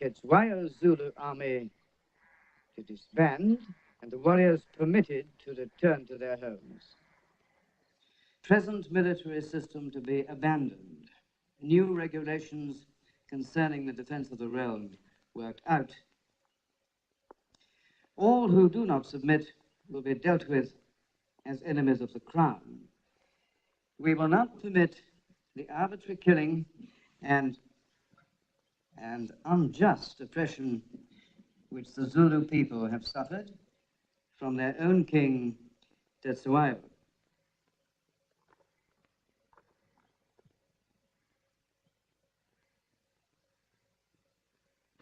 Chetwayo's Zulu army to disband and the warriors permitted to return to their homes. Present military system to be abandoned. New regulations concerning the defense of the realm worked out. All who do not submit will be dealt with as enemies of the crown. We will not permit the arbitrary killing and and unjust oppression which the Zulu people have suffered from their own king, Tetsuayo.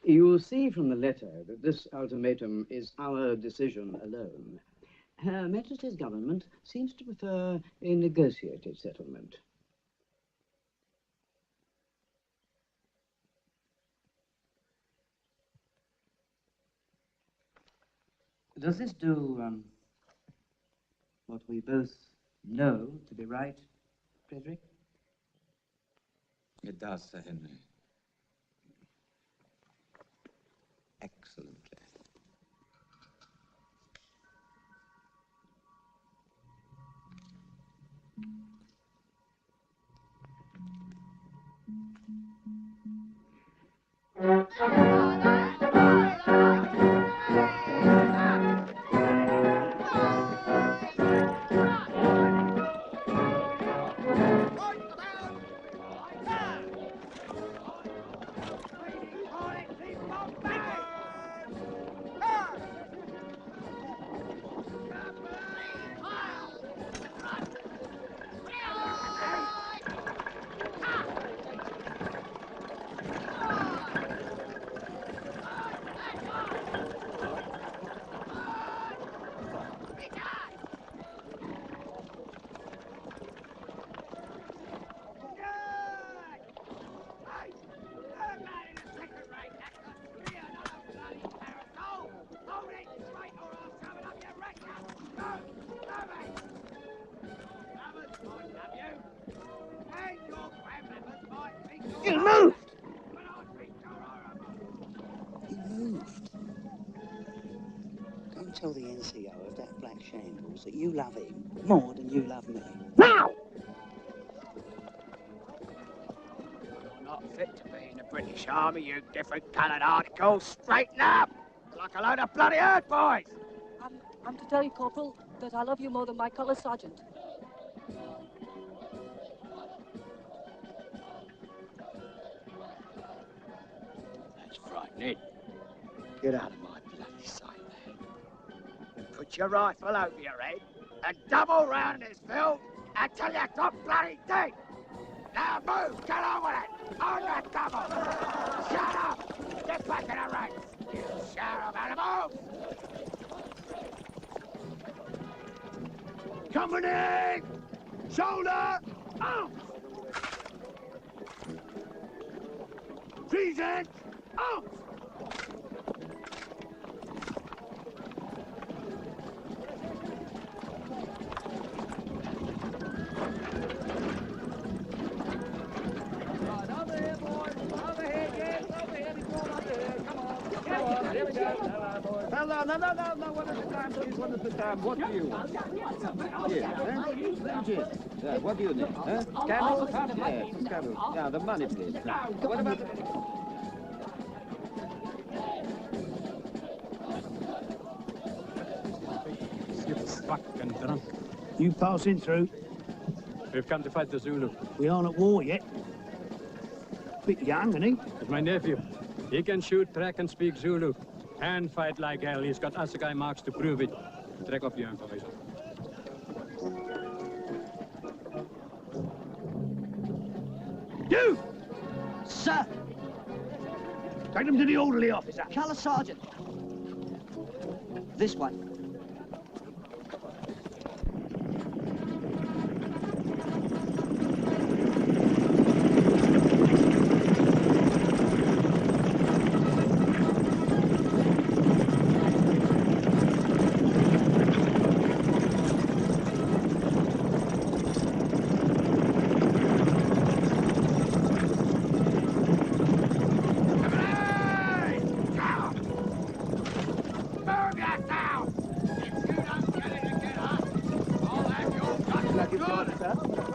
You will see from the letter that this ultimatum is our decision alone. Her Majesty's government seems to prefer a negotiated settlement. Does this do what we both know to be right, Frederick? It does, Sir Henry. Excellently. You moved! You moved. Go and tell the NCO of that Black Shambles that you love him more than you love me. Now! You're not fit to be in the British Army, you different coloured articles. Straighten up! Like a load of bloody herd boys! I'm to tell you, Corporal, that I love you more than my colour sergeant. That's frightening. Get out of my bloody sight, man. And put your rifle over your head and double round this field until you drop bloody dead. Now move, get on with it! On the double! Shut up! Get back in the ranks! You sheriff animals! Coming in! Shoulder! Out! Treason! Out! No, what is the time, please? What is the time? What do you want? Yes, what do you need? Scandal? Yes, scandal. Yeah, the money, please. What about the... Skip's fucking drunk. You passing through? We've come to fight the Zulu. We aren't at war yet. Bit young, isn't he? It's my nephew. He can shoot, track, and speak Zulu. And fight like hell. He's got Assegai marks to prove it. Trek off your information. You! Sir! Take them to the orderly officer. Colour sergeant. This one.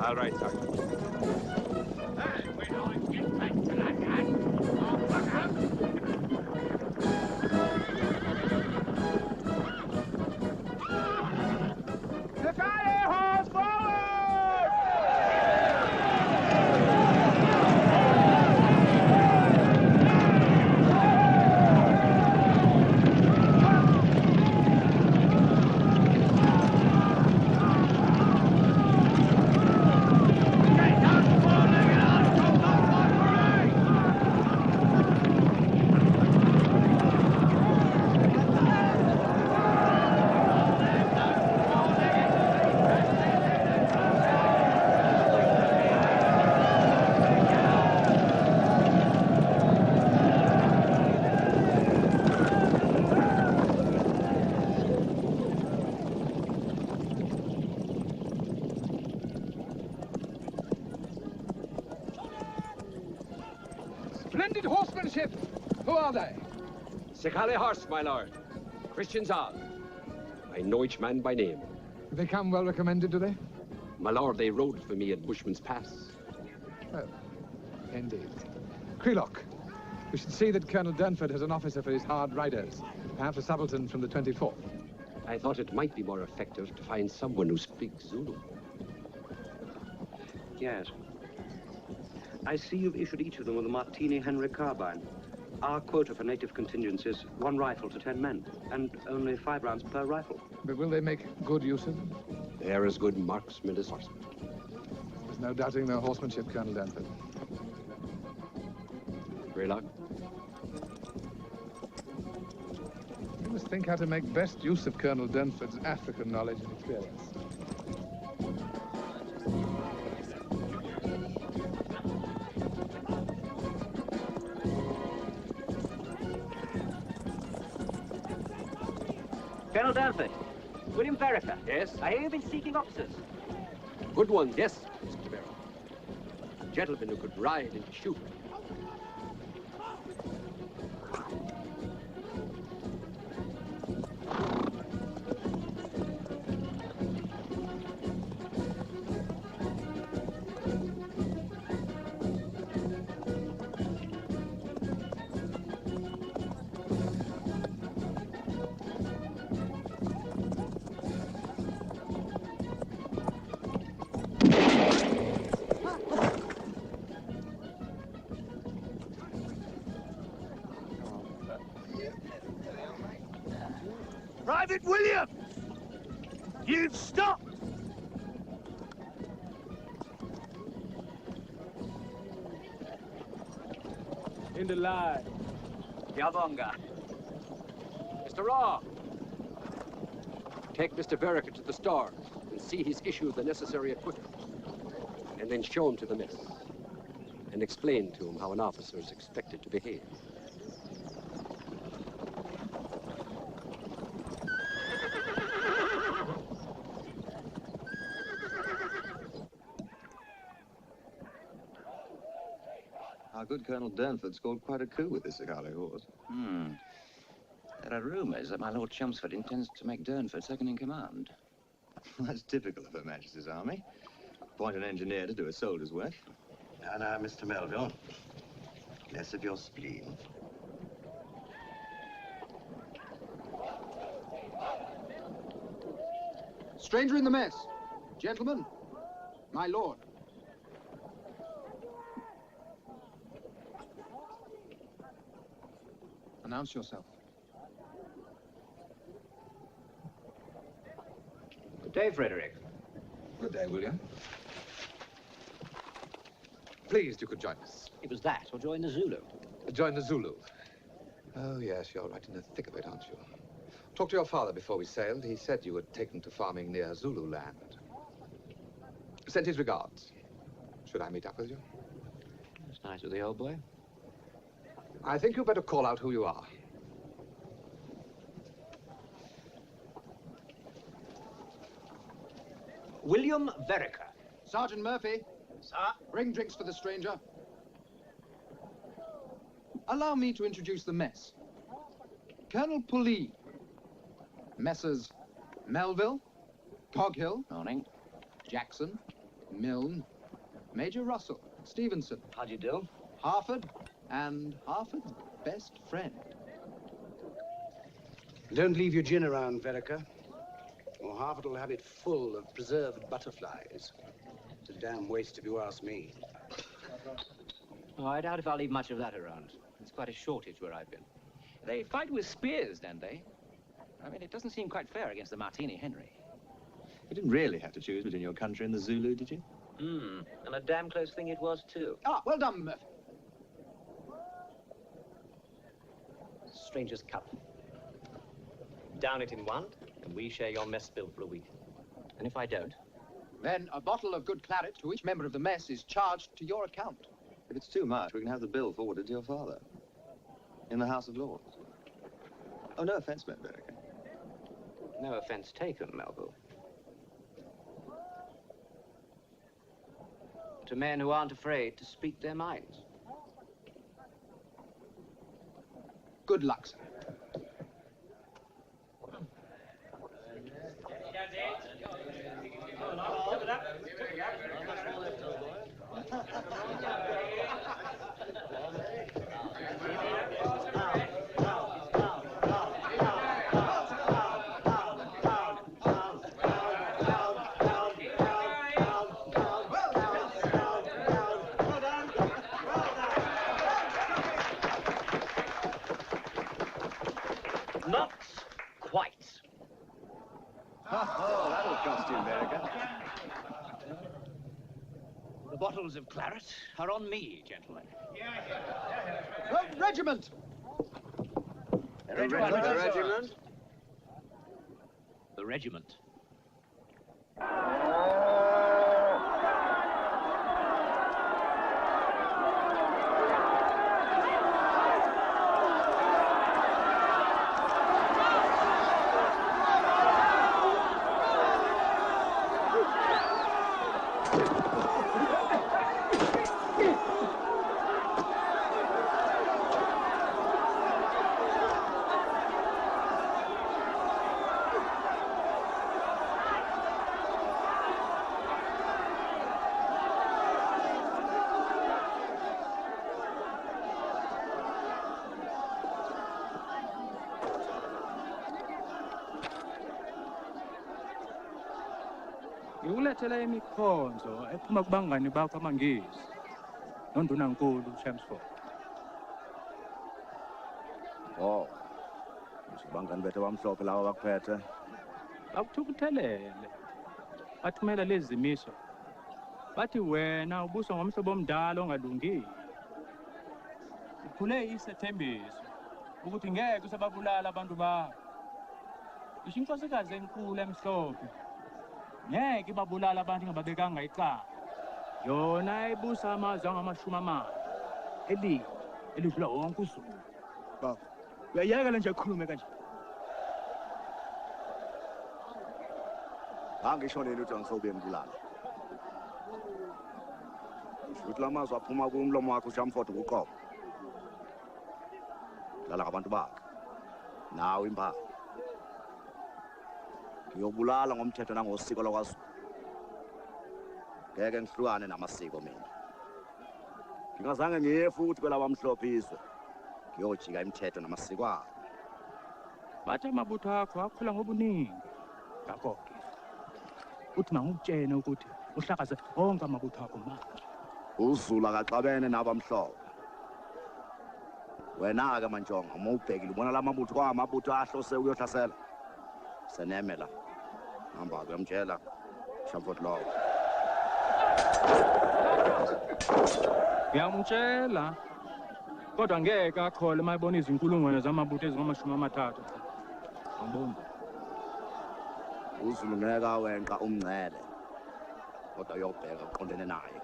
All right, Sergeant. When I get back to that gun, I'll fuck up. Look out here, horse! Forward! Secale horse, my lord. Christians all. I know each man by name. They come well recommended, do they? My lord, they rode for me at Bushman's Pass. Oh, indeed. Crelock, we should see that Colonel Durnford has an officer for his hard riders. Perhaps a subaltern from the 24th. I thought it might be more effective to find someone who speaks Zulu. Yes. I see you've issued each of them with a Martini Henry carbine. Our quota for native contingents is 1 rifle to 10 men, and only 5 rounds per rifle. But will they make good use of them? They're as good marksmen as horsemen. There's no doubting their horsemanship, Colonel Durnford. Greylock? You must think how to make best use of Colonel Durnford's African knowledge and experience. Colonel Durnford, William Vereker. Yes? I hear you've been seeking officers. Good ones, yes, Mr. Barrow. Gentlemen who could ride and shoot. Private William! You've stopped! In the line. Yabonga. Mr. Raw! Take Mr. Vereker to the store and see he's issued the necessary equipment. And then show him to the mess. And explain to him how an officer is expected to behave. Our good Colonel Durnford scored quite a coup with this Secale horse. There are rumors that my Lord Chelmsford intends to make Durnford second in command. That's typical of Her Majesty's army. Appoint an engineer to do a soldier's work. Now, Mr. Melville, less of your spleen. Stranger in the mess. Gentlemen, my lord. Announce yourself. Good day, Frederick. Good day, William. Pleased you could join us. It was that, or join the Zulu. Join the Zulu. Oh, yes, you're right in the thick of it, aren't you? Talked to your father before we sailed. He said you had taken to farming near Zulu land. Sent his regards. Should I meet up with you? That's nice of the old boy. I think you better call out who you are. William Vereker. Sergeant Murphy. Sir? Bring drinks for the stranger. Allow me to introduce the mess. Colonel Pulley. Messrs. Melville. Coghill. Morning. Jackson. Milne. Major Russell. Stevenson. How do you do? Harford. And Harford's best friend. Don't leave your gin around, Vereker, or Harvard will have it full of preserved butterflies. It's a damn waste if you ask me. Oh, I doubt if I'll leave much of that around. It's quite a shortage where I've been. They fight with spears, don't they? I mean, it doesn't seem quite fair against the Martini Henry. You didn't really have to choose between your country and the Zulu, did you? And a damn close thing it was, too. Ah, well done, Murphy. Stranger's cup. Down it in one, and we share your mess bill for a week. And if I don't? Then a bottle of good claret to each member of the mess is charged to your account. If it's too much, we can have the bill forwarded to your father. In the House of Lords. Oh, no offense, Mr. Vereker. No offense taken, Melville. To men who aren't afraid to speak their minds. Good luck, sir. Not quite. Oh, that'll cost you, America. The bottles of claret are on me, gentlemen. Regiment! The regiment. The regiment. The regiment. Ngikulethela imikhonzo ephuma kubangani bakho amangisi. Nondunankulu Chelmsford. Oh. Bangani bethu bamhlophe lawa bakuphethe. Bakuthukuthelele. Bathumela lezi zimiso. Bathi wena ubuswa ngomhlobo omdala ongalungile. Ukhule isethembiso ukuthi ngeke usababulala abantu bakho. Isho inkosikazi enkulu emhlophe. Ngeke babulala abantu ngababekanga icala. Yona ibusa amazwe angamashumi amane. Elidlula wonke uZulu. Baba, uyayeka nje ukukhuluma kanje. Angisho nini uthi angisobe ngibulala. Uthi lamazwi aphuma kumlomo wakho uShamford uqobo. Lala ngabantu bakhe. Nawe impala. Ngiyobulala ngomthetho nangosiko lokwaZulu. Ngeke ngihlukane namasiko mina. Ngingazange ngiye futhi kwelaba mhlophe izwe. Ngiyojika imithetho namasiko abo. Bathi amabutho akho akhula ngobuningi. Ngakho-ke uthi mangikutshene ukuthi uhlakaze onke amabutho akho manje. uZulu akaxabene nabamhlophe. Wena-ke Mantsonga, uma ubhekile ubona la mabutho kwamabutho ahlose ukuyohlasela. Seneme la. Hamba-ke uyamtshela Shamford lowo. Ngiyamtshela. Kodwa ngeke akhole uma ebona izinkulungwane zamabutho ezingama-30. Angiboni. uZulu ngeke awenqa umngcele. Kodwa uyobheka uqondene naye.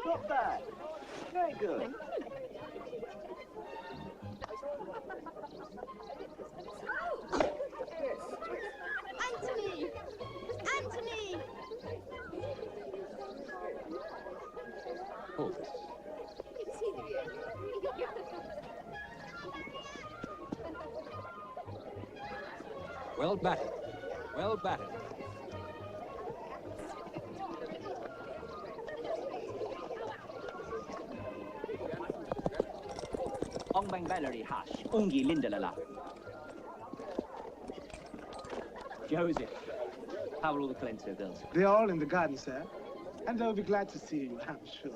Not bad. Very good. Anthony! Anthony! Hold this. Well batted. Well batted. Ong bang Valerie hash. Ungi lindalala. Joseph, how are all the Calento girls? They're all in the garden, sir. And they'll be glad to see you, I'm sure.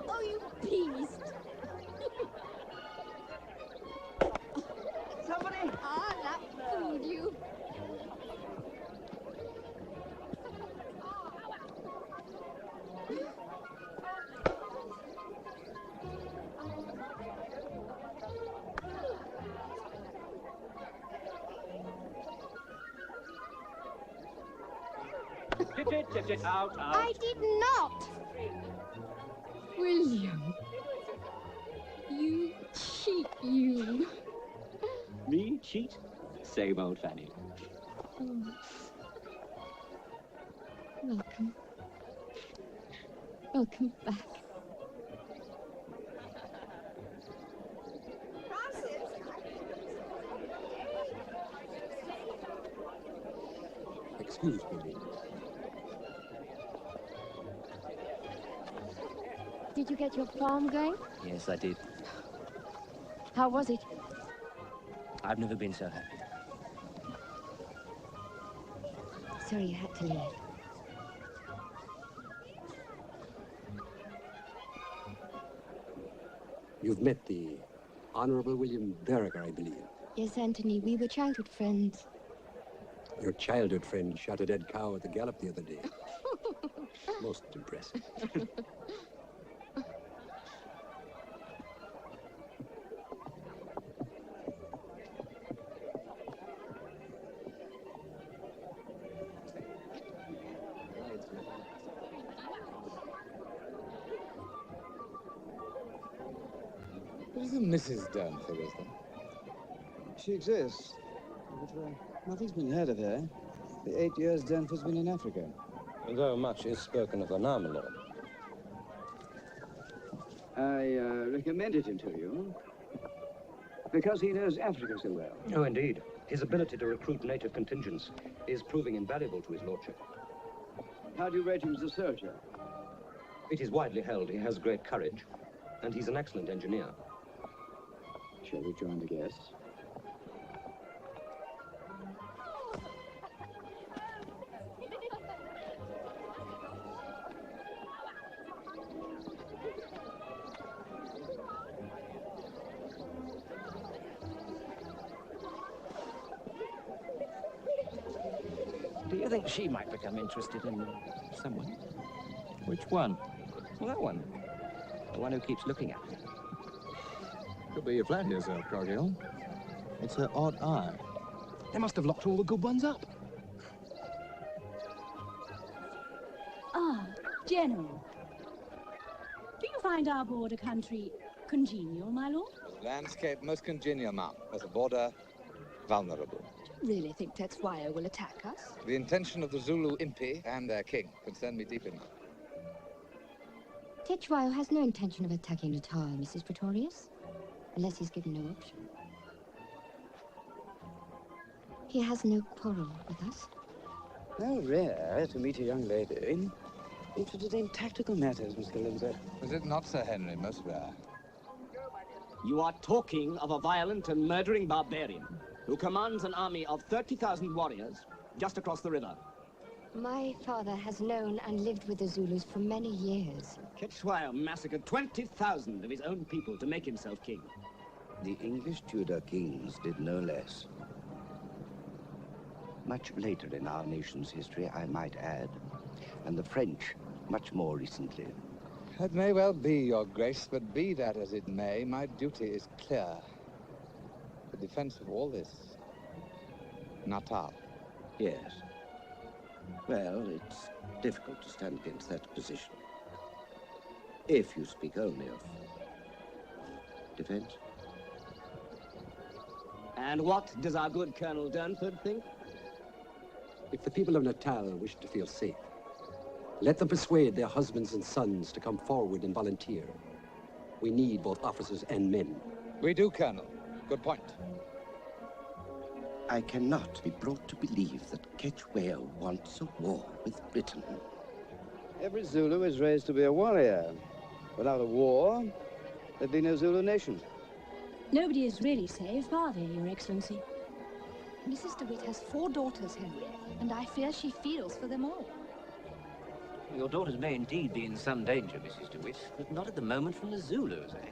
Oh, you beast! Somebody! Ah, that fooled you. Chit. Out. I did not. William. You cheat, you. Me cheat? Same old Fanny. Oh. Welcome. Welcome back. Excuse me. Did you get your farm going? Yes, I did. How was it? I've never been so happy. Sorry you had to leave. You've met the Honorable William Vereker, I believe. Yes, Anthony, we were childhood friends. Your childhood friend shot a dead cow at the gallop the other day. Most impressive. Where's the Mrs. Durnford, is there? She exists, but nothing's been heard of her. The 8 years Durnford's been in Africa. Though much is spoken of her now, my lord. I recommended him to you because he knows Africa so well. Oh, indeed. His ability to recruit native contingents is proving invaluable to his lordship. How do you rate him as a soldier? It is widely held he has great courage, and he's an excellent engineer. Shall we join the guests? Do you think she might become interested in someone? Which one? Well, that one. The one who keeps looking at me. Could be your flat here, Sir Croghill. It's her odd eye. They must have locked all the good ones up. Ah, General. Do you find our border country congenial, my lord? Landscape most congenial, ma'am. As a border, vulnerable. Do you really think Tetsuya will attack us? The intention of the Zulu impi and their king concern me deeply, ma'am. Tetsuya has no intention of attacking at all, Mrs. Pretorius, unless he's given no option. He has no quarrel with us. How rare to meet a young lady interested in tactical matters, Mr. Lindsay. Was it not, Sir Henry, most rare? You are talking of a violent and murdering barbarian who commands an army of 30,000 warriors just across the river. My father has known and lived with the Zulus for many years. Tetsuya massacred 20,000 of his own people to make himself king. The English Tudor kings did no less. Much later in our nation's history, I might add, and the French much more recently. That may well be, Your Grace, but be that as it may, my duty is clear. The defense of all this. Natal. Yes. Well, it's difficult to stand against that position. If you speak only of defense. And what does our good Colonel Durnford think? If the people of Natal wish to feel safe, let them persuade their husbands and sons to come forward and volunteer. We need both officers and men. We do, Colonel. Good point. I cannot be brought to believe that Ketchwell wants a war with Britain. Every Zulu is raised to be a warrior. Without a war, there'd be no Zulu nation. Nobody is really safe, are they, Your Excellency? Mrs. DeWitt has 4 daughters, Henry, and I fear she feels for them all. Your daughters may indeed be in some danger, Mrs. DeWitt, but not at the moment from the Zulus, eh?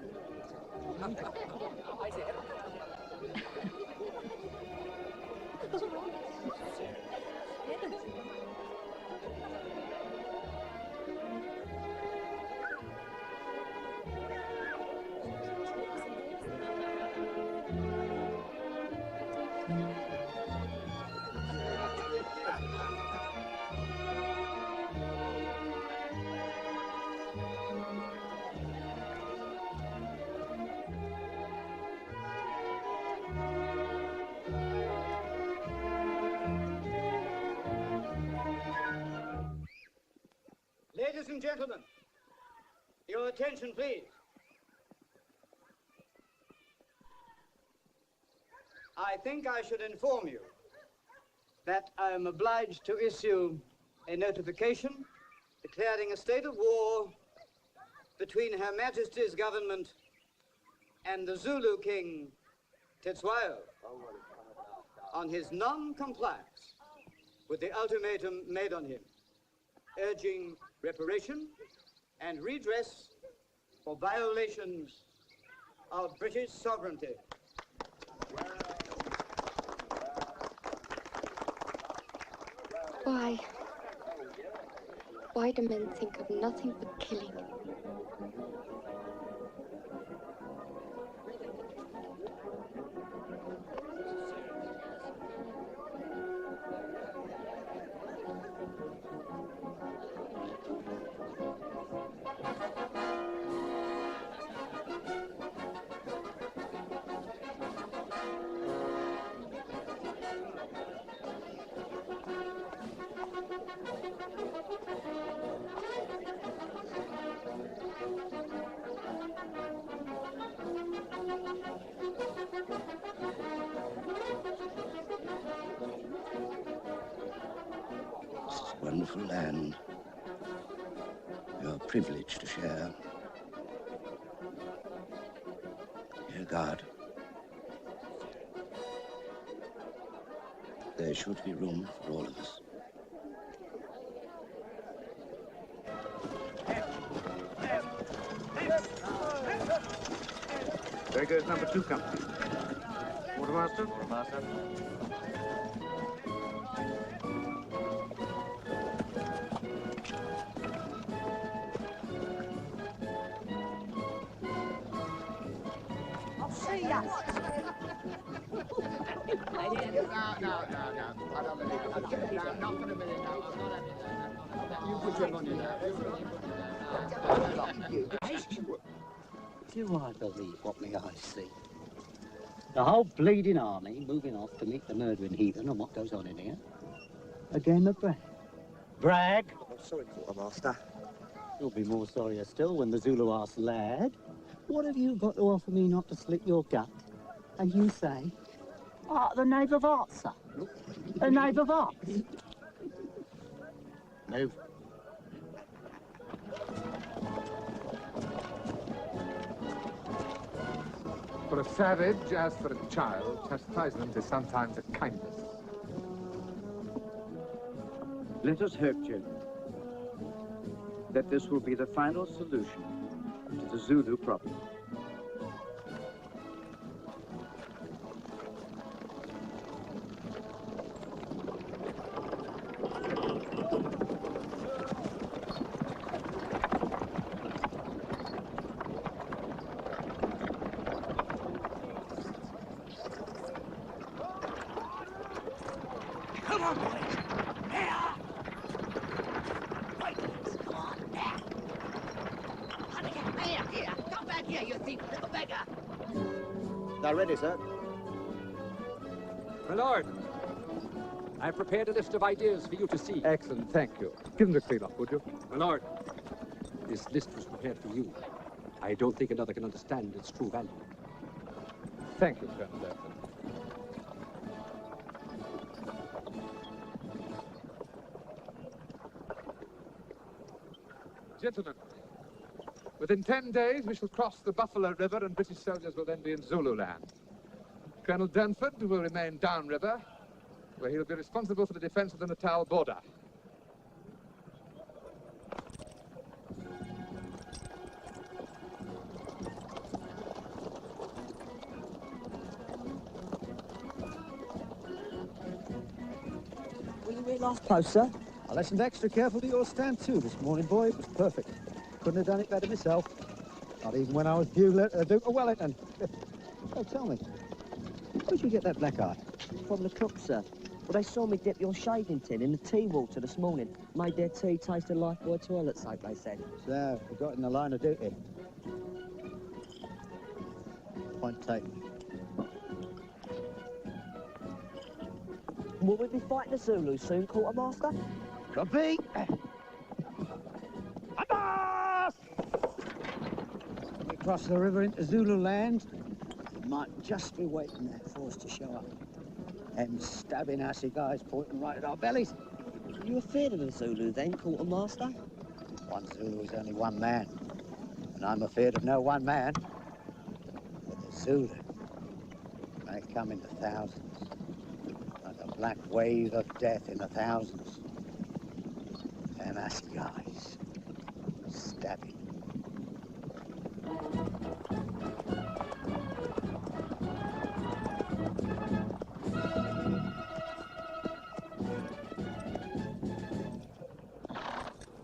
and gentlemen, your attention, please. I think I should inform you that I am obliged to issue a notification declaring a state of war between Her Majesty's government and the Zulu King, Tetswayo, on his non-compliance with the ultimatum made on him, urging reparation and redress for violations of British sovereignty. Why do men think of nothing but killing? Wonderful land. You're privileged to share. Dear God, there should be room for all of us. There goes number 2 company. Quartermaster? Quartermaster. See ya. No. I don't believe it. I'm not going to believe it. I'm not having that. You put your money down. Do I believe what my eyes see? The whole bleeding army moving off to meet the murdering heathen and what goes on in here? A game of brag. Brag? I'm sorry, Quartermaster. You'll be more sorrier still when the Zulu asks, lad, what have you got to offer me not to slit your gut? And you say, the knave of hearts, sir. A knave of hearts. Move. For a savage, as for a child, chastisement is sometimes a kindness. Let us hope, gentlemen, that this will be the final solution to the Zulu problem. Come on, boys. Now. Wait, come on, now. Here. Come back here, you thief little beggar. They're ready, sir. My lord, I've prepared a list of ideas for you to see. Excellent, thank you. Give them the clean up, would you? My lord, this list was prepared for you. I don't think another can understand its true value. Thank you, Colonel Durford. Gentlemen, within 10 days we shall cross the Buffalo River and British soldiers will then be in Zululand. Colonel Dunford will remain downriver, where he'll be responsible for the defense of the Natal border. Were you here last post, sir? I listened extra careful to your stand too this morning, boy. It was perfect. Couldn't have done it better myself. Not even when I was bugler at the Duke of Wellington. Oh, tell me, where'd you get that black eye? From the cook, sir. Well, they saw me dip your shaving tin in the tea water this morning. Made their tea taste of lifebuoy toilet soap, they said. So, we got in the line of duty. Point taken. Will we be fighting the Zulus soon, Quartermaster? Could be. across the river into Zulu land, we might just be waiting there for us to show up. Them stabbing assy guys pointing right at our bellies. Are you afraid of a Zulu then, quartermaster? One Zulu is only one man, and I'm afraid of no one man. But the Zulu, they come in the thousands, like a black wave of death in the thousands. Them assy guys, stabbing.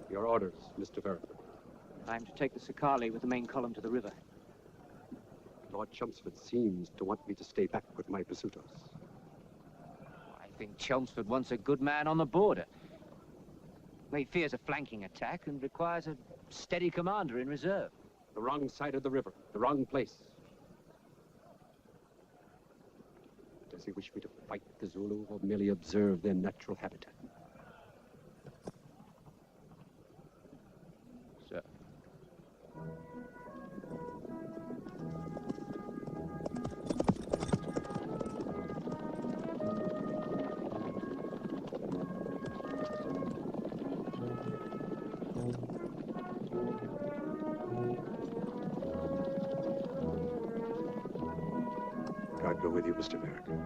Your orders, Mr. Verriker. I'm to take the Sakali with the main column to the river. Lord Chelmsford seems to want me to stay back with my pursuiters. I think Chelmsford wants a good man on the border. He fears a flanking attack and requires a steady commander in reserve. The wrong side of the river, the wrong place. Does he wish me to fight the Zulu or merely observe their natural habitat? Sir. God go with you, Mr. Verriker.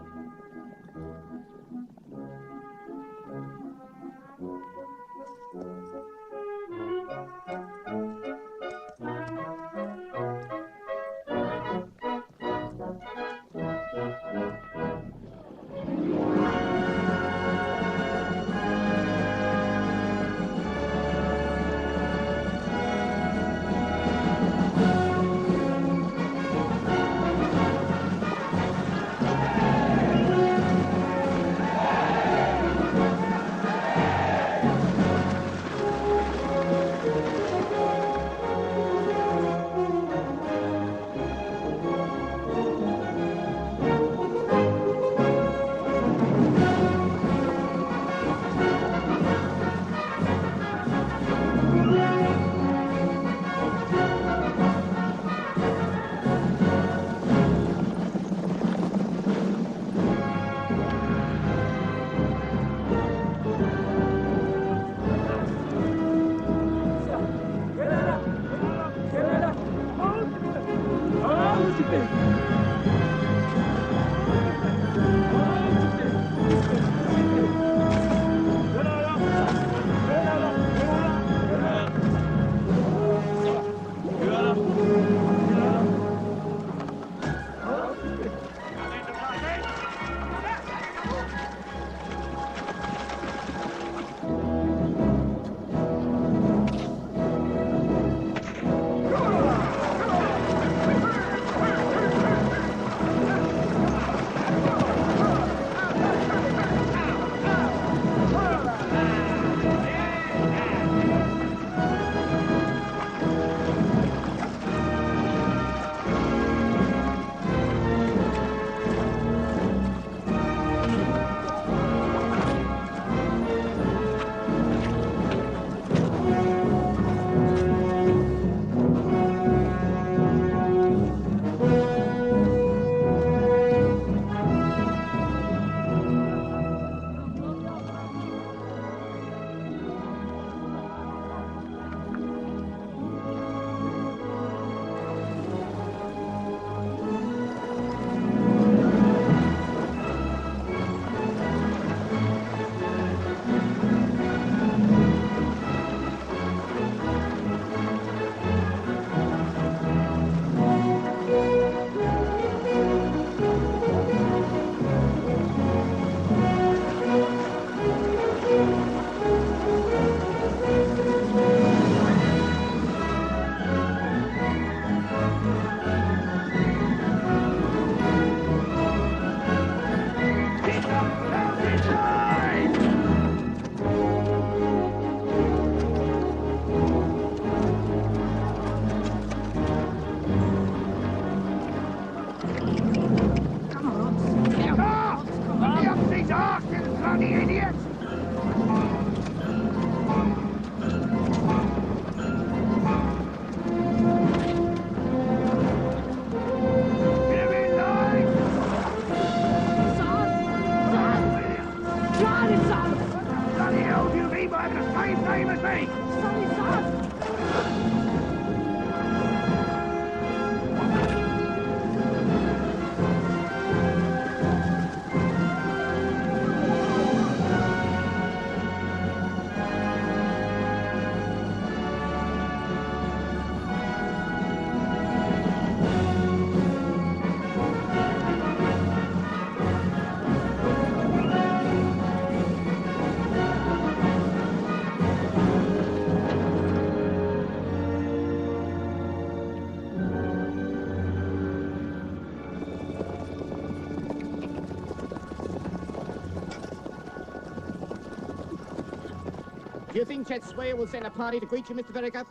Do you think Chet Swayer will send a party to greet you, Mr. Vereker?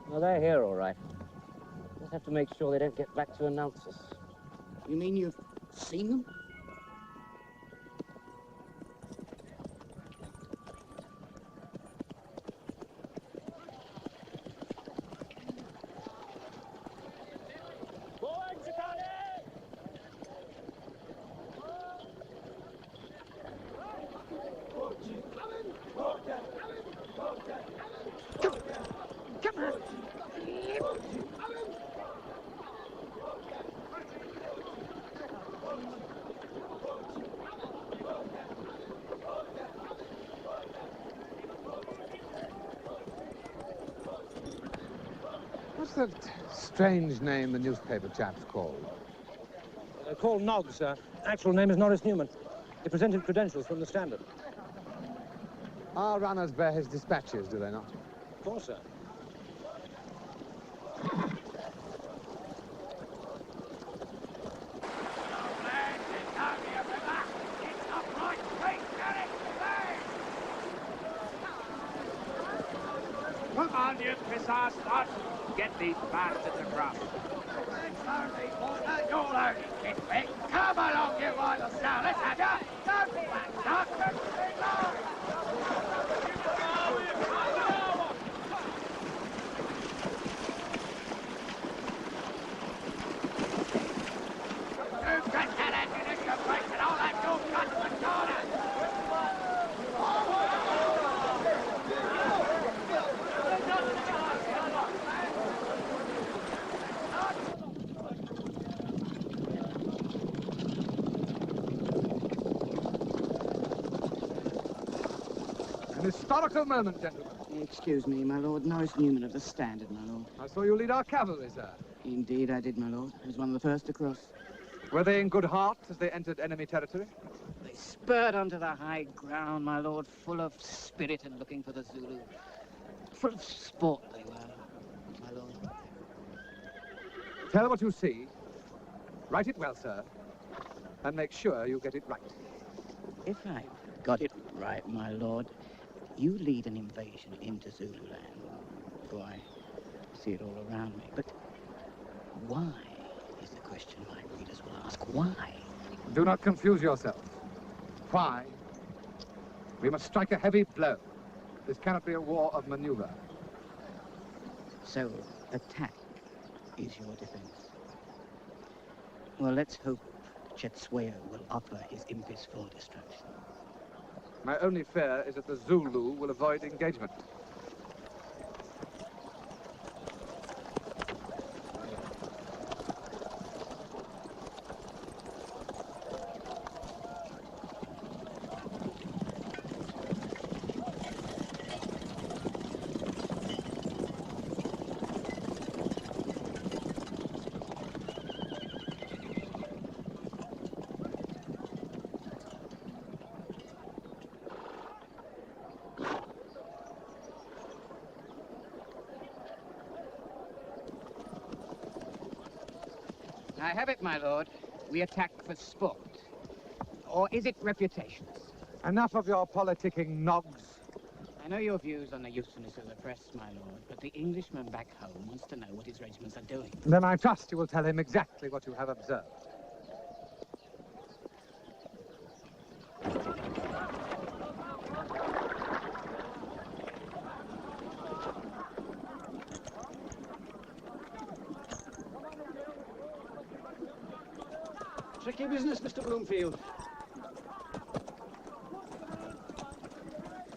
Well, they're here, all right. Just have to make sure they don't get back to announce us. You mean you've seen them? What's that strange name the newspaper chaps called? They're called Noggs, sir. Actual name is Norris Newman. He presented credentials from the Standard. Our runners bear his dispatches, do they not? Of course, sir. Come on, you piss-ass lot. Get these bastards across. You're only kid, Vic. Come along, you idle sow. Let's have ya. Don't be that bastard. You've got that ammunition breaks and I'll have your gun to the corner. An historical moment, gentlemen. Excuse me, my lord. Norris Newman of the Standard, my lord. I saw you lead our cavalry, sir. Indeed, I did, my lord. I was one of the first to cross. Were they in good heart as they entered enemy territory? They spurred onto the high ground, my lord, full of spirit and looking for the Zulu. Full of sport they were, my lord. Tell what you see. Write it well, sir. And make sure you get it right. If I've got it right, my lord, you lead an invasion into Zululand. For I see it all around me. But why is the question my readers will ask. Why? Do not confuse yourself. Why? We must strike a heavy blow. This cannot be a war of maneuver. So, attack is your defense. Well, let's hope Chet Swayer will offer his impish for destruction. My only fear is that the Zulu will avoid engagement. I have it, my lord. We attack for sport. Or is it reputation? Enough of your politicking, Noggs. I know your views on the usefulness of the press, my lord, but the Englishman back home wants to know what his regiments are doing. Then I trust you will tell him exactly what you have observed. Tricky business, Mr. Bloomfield.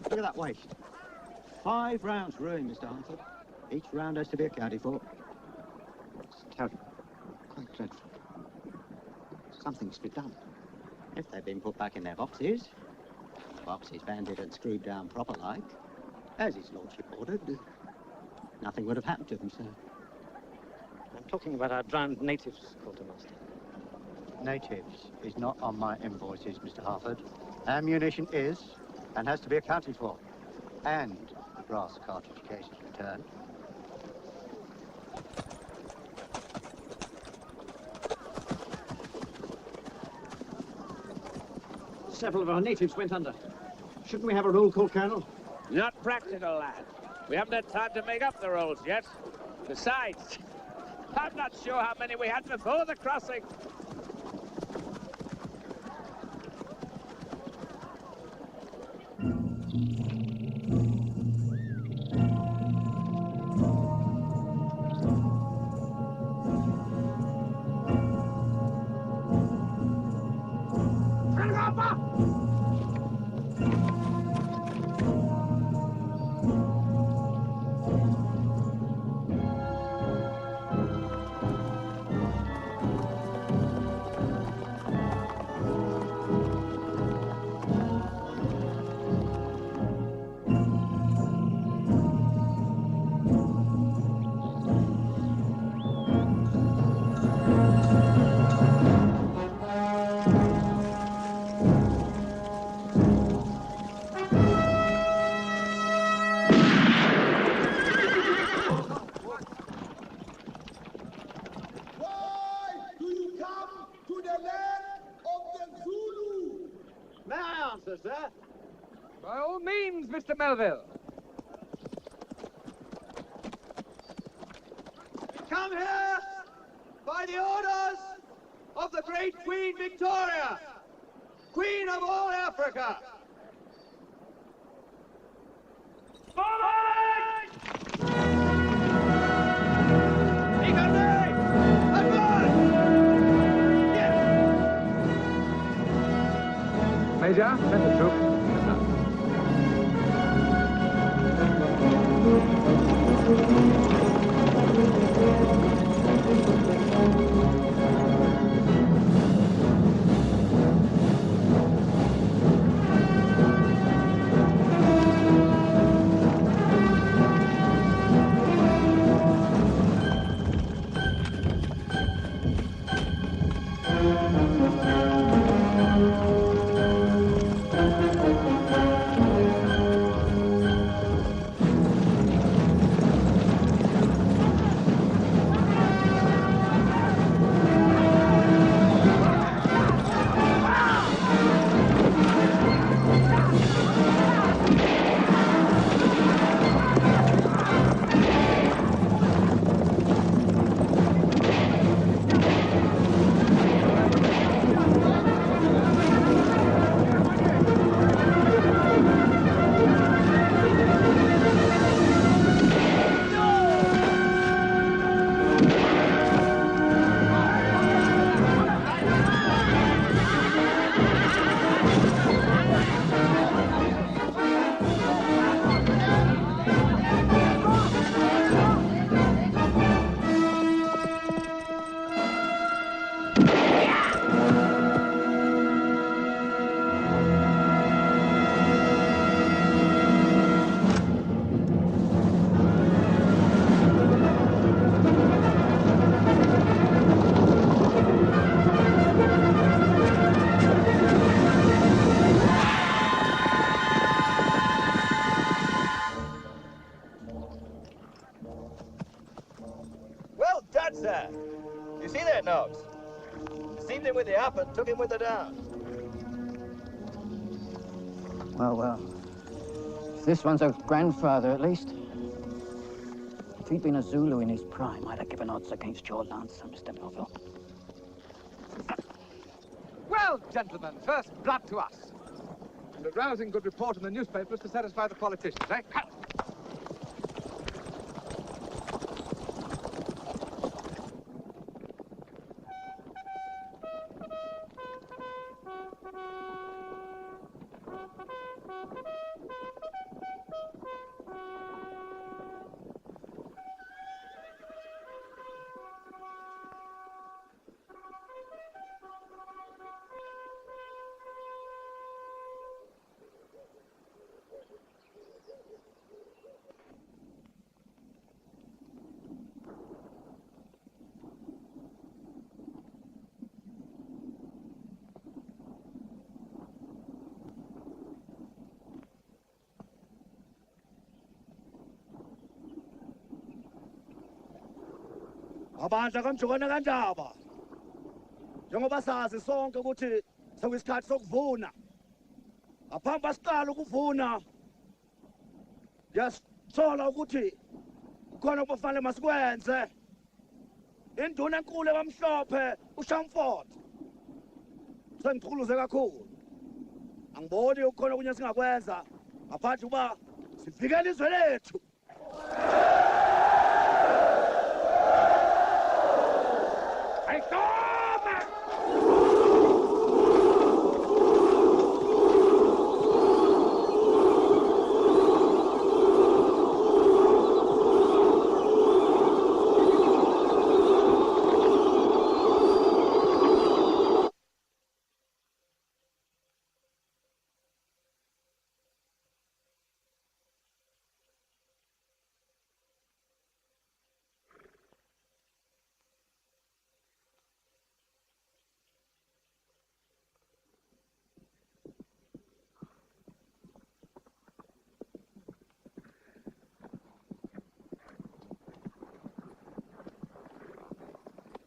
Look at that waste. 5 rounds ruined, Mr. Harford. Each round has to be accounted for. It's terrible. Quite dreadful. Something's to be done. If they'd been put back in their boxes banded and screwed down proper-like, as his lordship ordered, nothing would have happened to them, sir. I'm talking about our drowned natives, Quartermaster. Natives is not on my invoices, Mr. Harford. Ammunition is and has to be accounted for. And the brass cartridge case is returned. Several of our natives went under. Shouldn't we have a roll call, Colonel? Not practical, lad. We haven't had time to make up the rolls yet. Besides, I'm not sure how many we had before the crossing. Sir? By all means, Mr. Melville. We come here by the orders of the great Queen Victoria, Queen of all Africa. Major, send the troop. Well done, sir. You see that, Knox? Deceived him with the up and took him with the down. Well, well. If this one's a grandfather, at least. If he'd been a Zulu in his prime, I'd have given odds against your lancer, Mr. Melville. Well, gentlemen, first blood to us. And a rousing good report in the newspapers to satisfy the politicians, eh? Abantu kamjona kandaba. Njengoba sazi sonke ukuthi sekuyisikhathi sokuvuna. Ngaphambi basiqala ukuvuna. Siyasithola ukuthi khona okufanele masikwenze. Induna enkulu ebamhlophe uShamford. Sengichuluze kakhulu. Angiboni ukukhona okunye singakwenza ngaphandle kuba sivikele izwe lethu.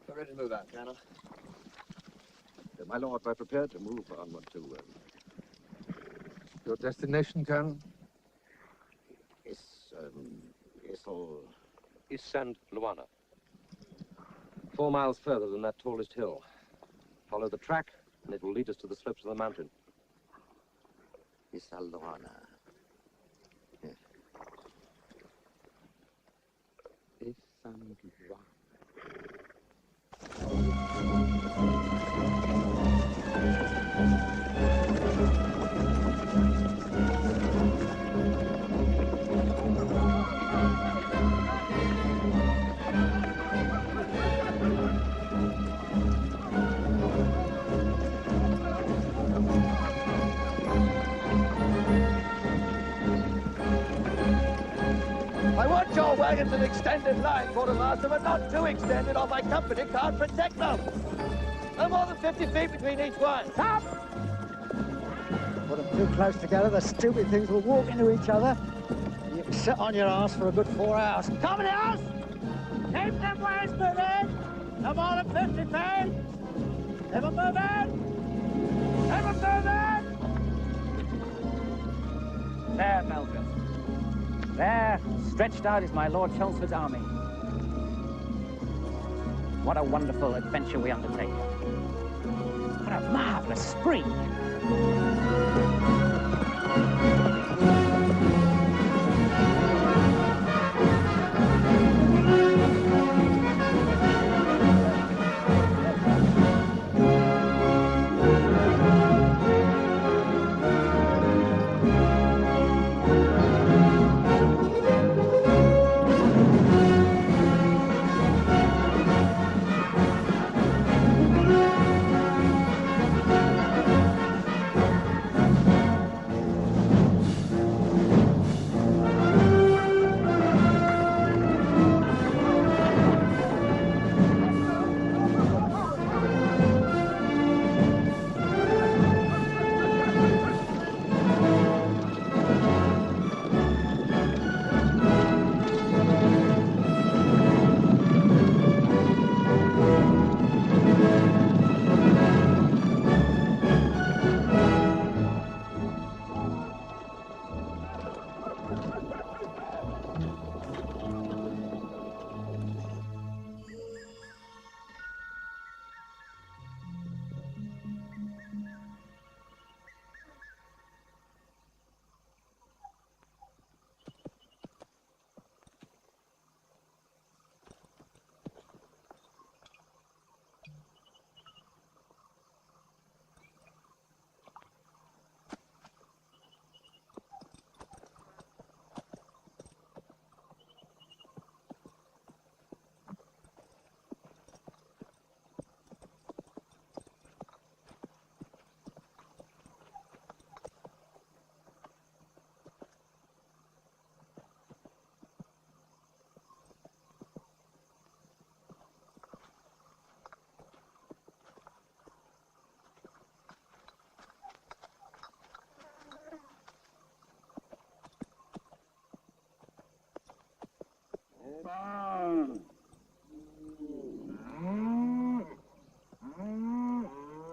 We're ready to move out, Colonel. My lord, we're prepared to move onward to... Your destination, Colonel? St. Luana. 4 miles further than that tallest hill. Follow the track, and it will lead us to the slopes of the mountain. St. Luana. Yes. St. Luana. I want your wagons an extended line, Quartermaster, but not too extended or my company can't protect them. No more than 50 feet between each one. Come! Put them too close together, the stupid things will walk into each other. You can sit on your ass for a good 4 hours. Company house! Keep them ways moving! No more than 50 feet! Never moving! Never moving! There, Melville. There, stretched out, is my Lord Chelmsford's army. What a wonderful adventure we undertake. What a marvelous spree.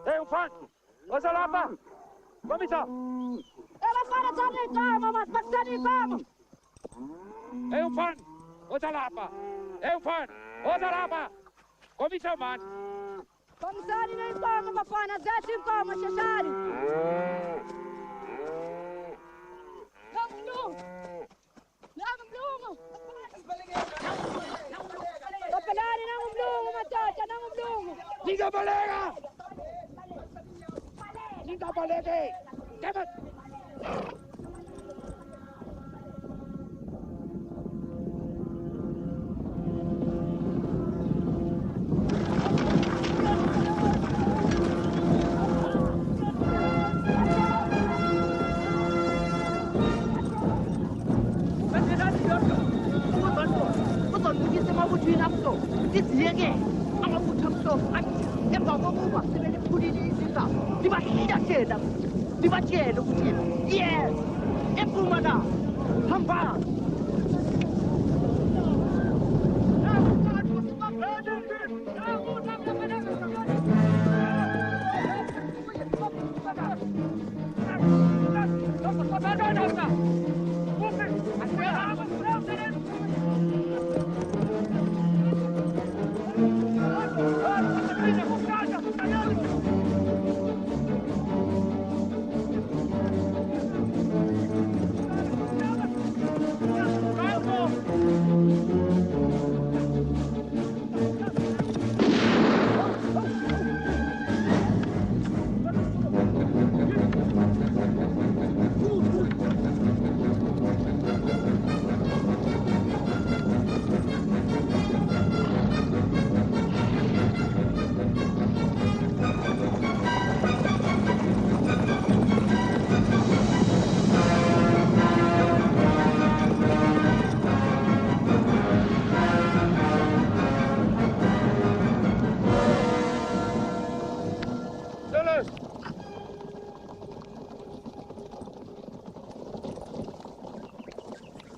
Hey, Frank! Where's the lapa? Come here! Ela fala de onde vamos, mas você nem vamos! Eufan! Otalapa! Eufan! Otalapa! Komissaman! Comissário não informa, papai, na zete informa, Chachari. Não, Blumo! Papalari, não, Blumo, Matata, não, Blumo! Liga Balega! Liga Balega! Damn it! Yes! Epumada! Hampa!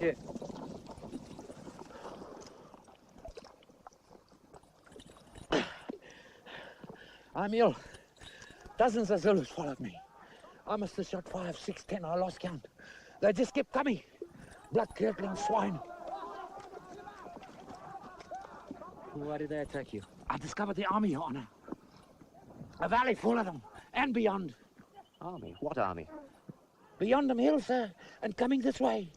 Here. I'm ill. Dozens of Zulus followed me. I must have shot 5, 6, 10. I lost count. They just kept coming. Blood-curdling swine. Why did they attack you? I discovered the army, Your Honor. A valley full of them, and beyond. Army? What army? Beyond them hills, sir, and coming this way.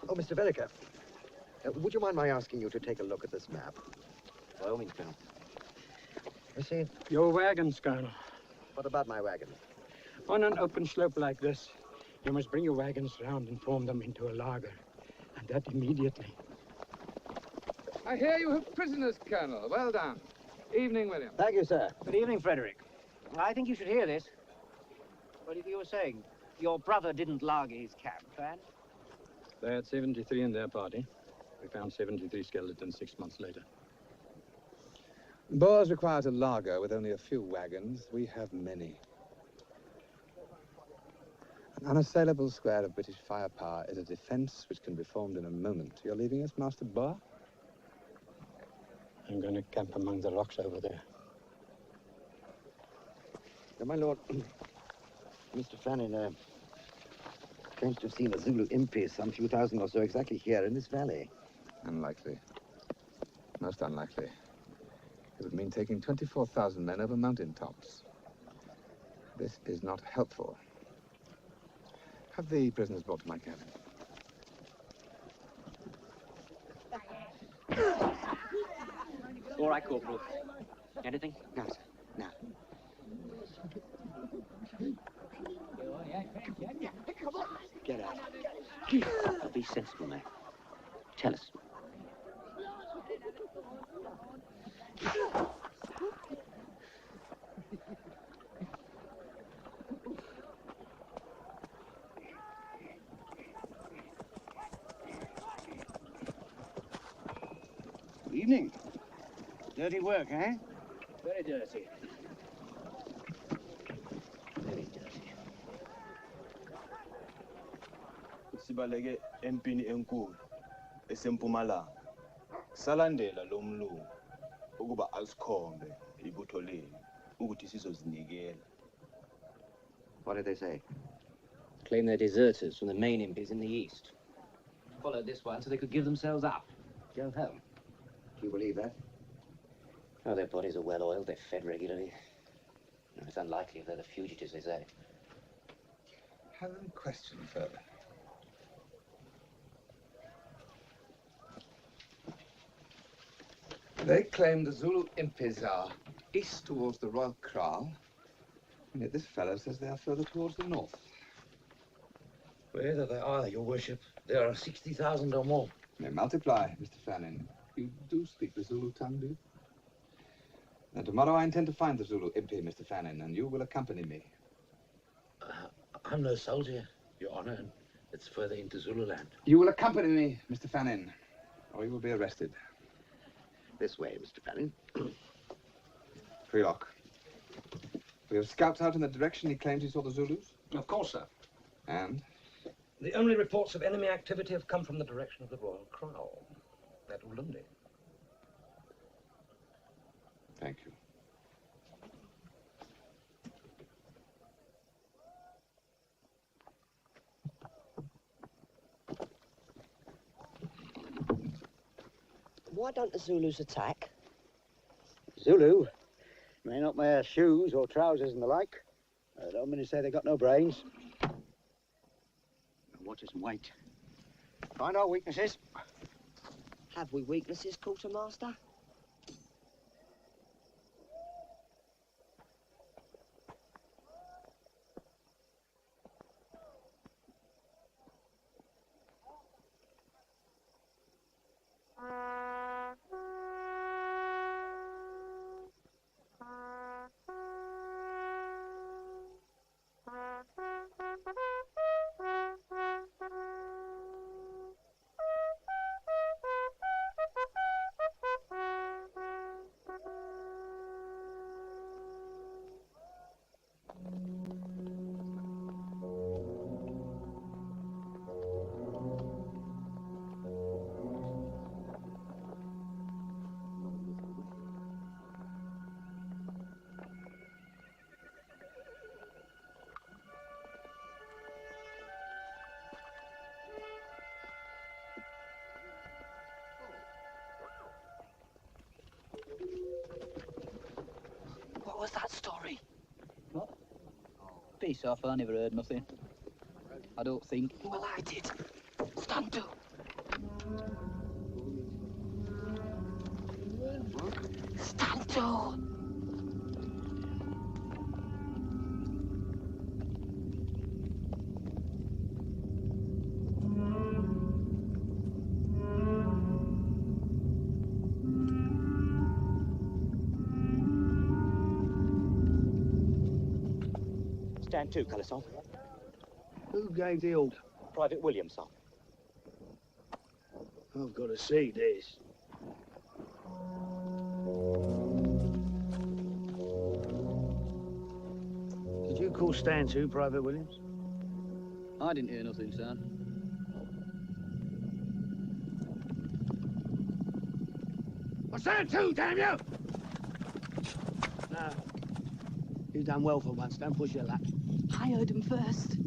Oh, Mr. Verica, would you mind my asking you to take a look at this map? By all means, Colonel. You see? Your wagons, Colonel. What about my wagon? On an open slope like this, you must bring your wagons round and form them into a laager. And that immediately. I hear you have prisoners, Colonel. Well done. Evening, William. Thank you, sir. Good evening, Frederick. I think you should hear this. What you were saying? Your brother didn't lager his camp, and? They had 73 in their party. We found 73 skeletons 6 months later. Boers requires a laager with only a few wagons. We have many. An unassailable square of British firepower is a defense which can be formed in a moment. You're leaving us, Master Boer? I'm going to camp among the rocks over there. Now, my lord, Mr. Fannin, claims to have seen a Zulu impi some few thousand or so exactly here in this valley. Unlikely. Most unlikely. It would mean taking 24,000 men over mountain tops. This is not helpful. Have the prisoners brought to my cabin. All right, Corporal. Anything? Yes. Now. Get out. Be sensible, man. Tell us. Evening. Dirty work, eh? Very dirty. Sibaleke empini enkulu esempumalanga. Salandela lo mlungu ukuba asikhombe ibutho lenu ukuthi sizozinikela. What did they say? Claim they're deserters from the main impies in the east. Followed this one so they could give themselves up. Go home. Do you believe that? Oh, their bodies are well oiled, they're fed regularly. No, it's unlikely if they're the fugitives, they say. Have them questioned further. They claim the Zulu impis are east towards the Royal Kraal, and yet this fellow says they are further towards the north. Wherever they are, your worship, there are 60,000 or more. They multiply, Mr. Fannin. You do speak the Zulu tongue, do you? Now, tomorrow I intend to find the Zulu impi, Mr. Fannin, and you will accompany me. I'm no soldier, Your Honor, and it's further into Zululand. You will accompany me, Mr. Fannin, or you will be arrested. This way, Mr. Fannin. Freelock. We have scouts out in the direction he claims he saw the Zulus? Of course, sir. And? The only reports of enemy activity have come from the direction of the Royal Kraal, at Ulundi. Thank you. Why don't the Zulus attack? Zulu may not wear shoes or trousers and the like. Don't mean to say they got no brains. Watch us and wait. Find our weaknesses. Have we weaknesses, Quartermaster? What was that story? What? Peace off, I never heard nothing. I don't think. Well, I did. Stand to. Stand to. Stand to, Colossal. Who gave the order? Private Williamson. I've got to see this. Did you call stand to, Private Williams? I didn't hear nothing, son. Well, stand to, damn you! No. You've done well for once. Don't push your luck. I heard him first.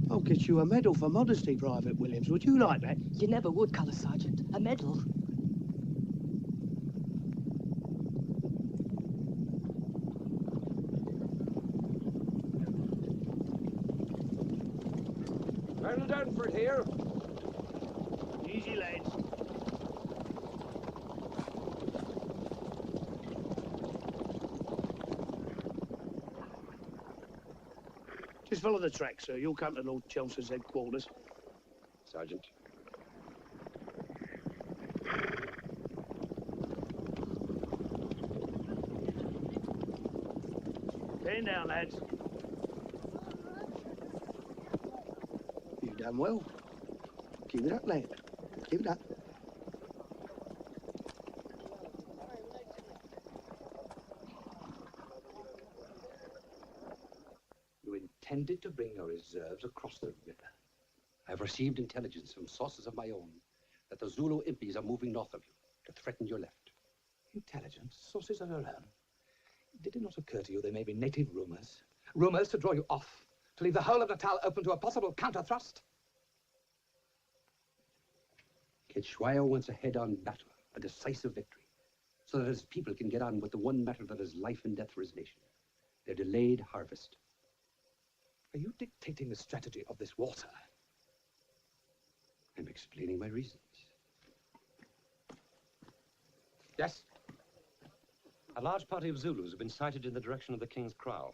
I'll get you a medal for modesty, Private Williams. Would you like that? You never would, Colour Sergeant. A medal. Colonel Dunford here. Easy, lads. Just follow the track, sir. You'll come to Lord Chelmsford's headquarters. Sergeant. Stand down, lads. You've done well. Keep it up, lad. Keep it up. You intended to bring your reserves across the river. I've received intelligence from sources of my own that the Zulu impis are moving north of you to threaten your left. Intelligence? Sources of your own? Did it not occur to you there may be native rumors? Rumors to draw you off, to leave the whole of Natal open to a possible counter-thrust? Ketshwayo wants a head-on battle, a decisive victory, so that his people can get on with the one matter that is life and death for his nation, their delayed harvest. Are you dictating the strategy of this war, sir? I'm explaining my reasons. Yes? A large party of Zulus have been sighted in the direction of the King's Kraal.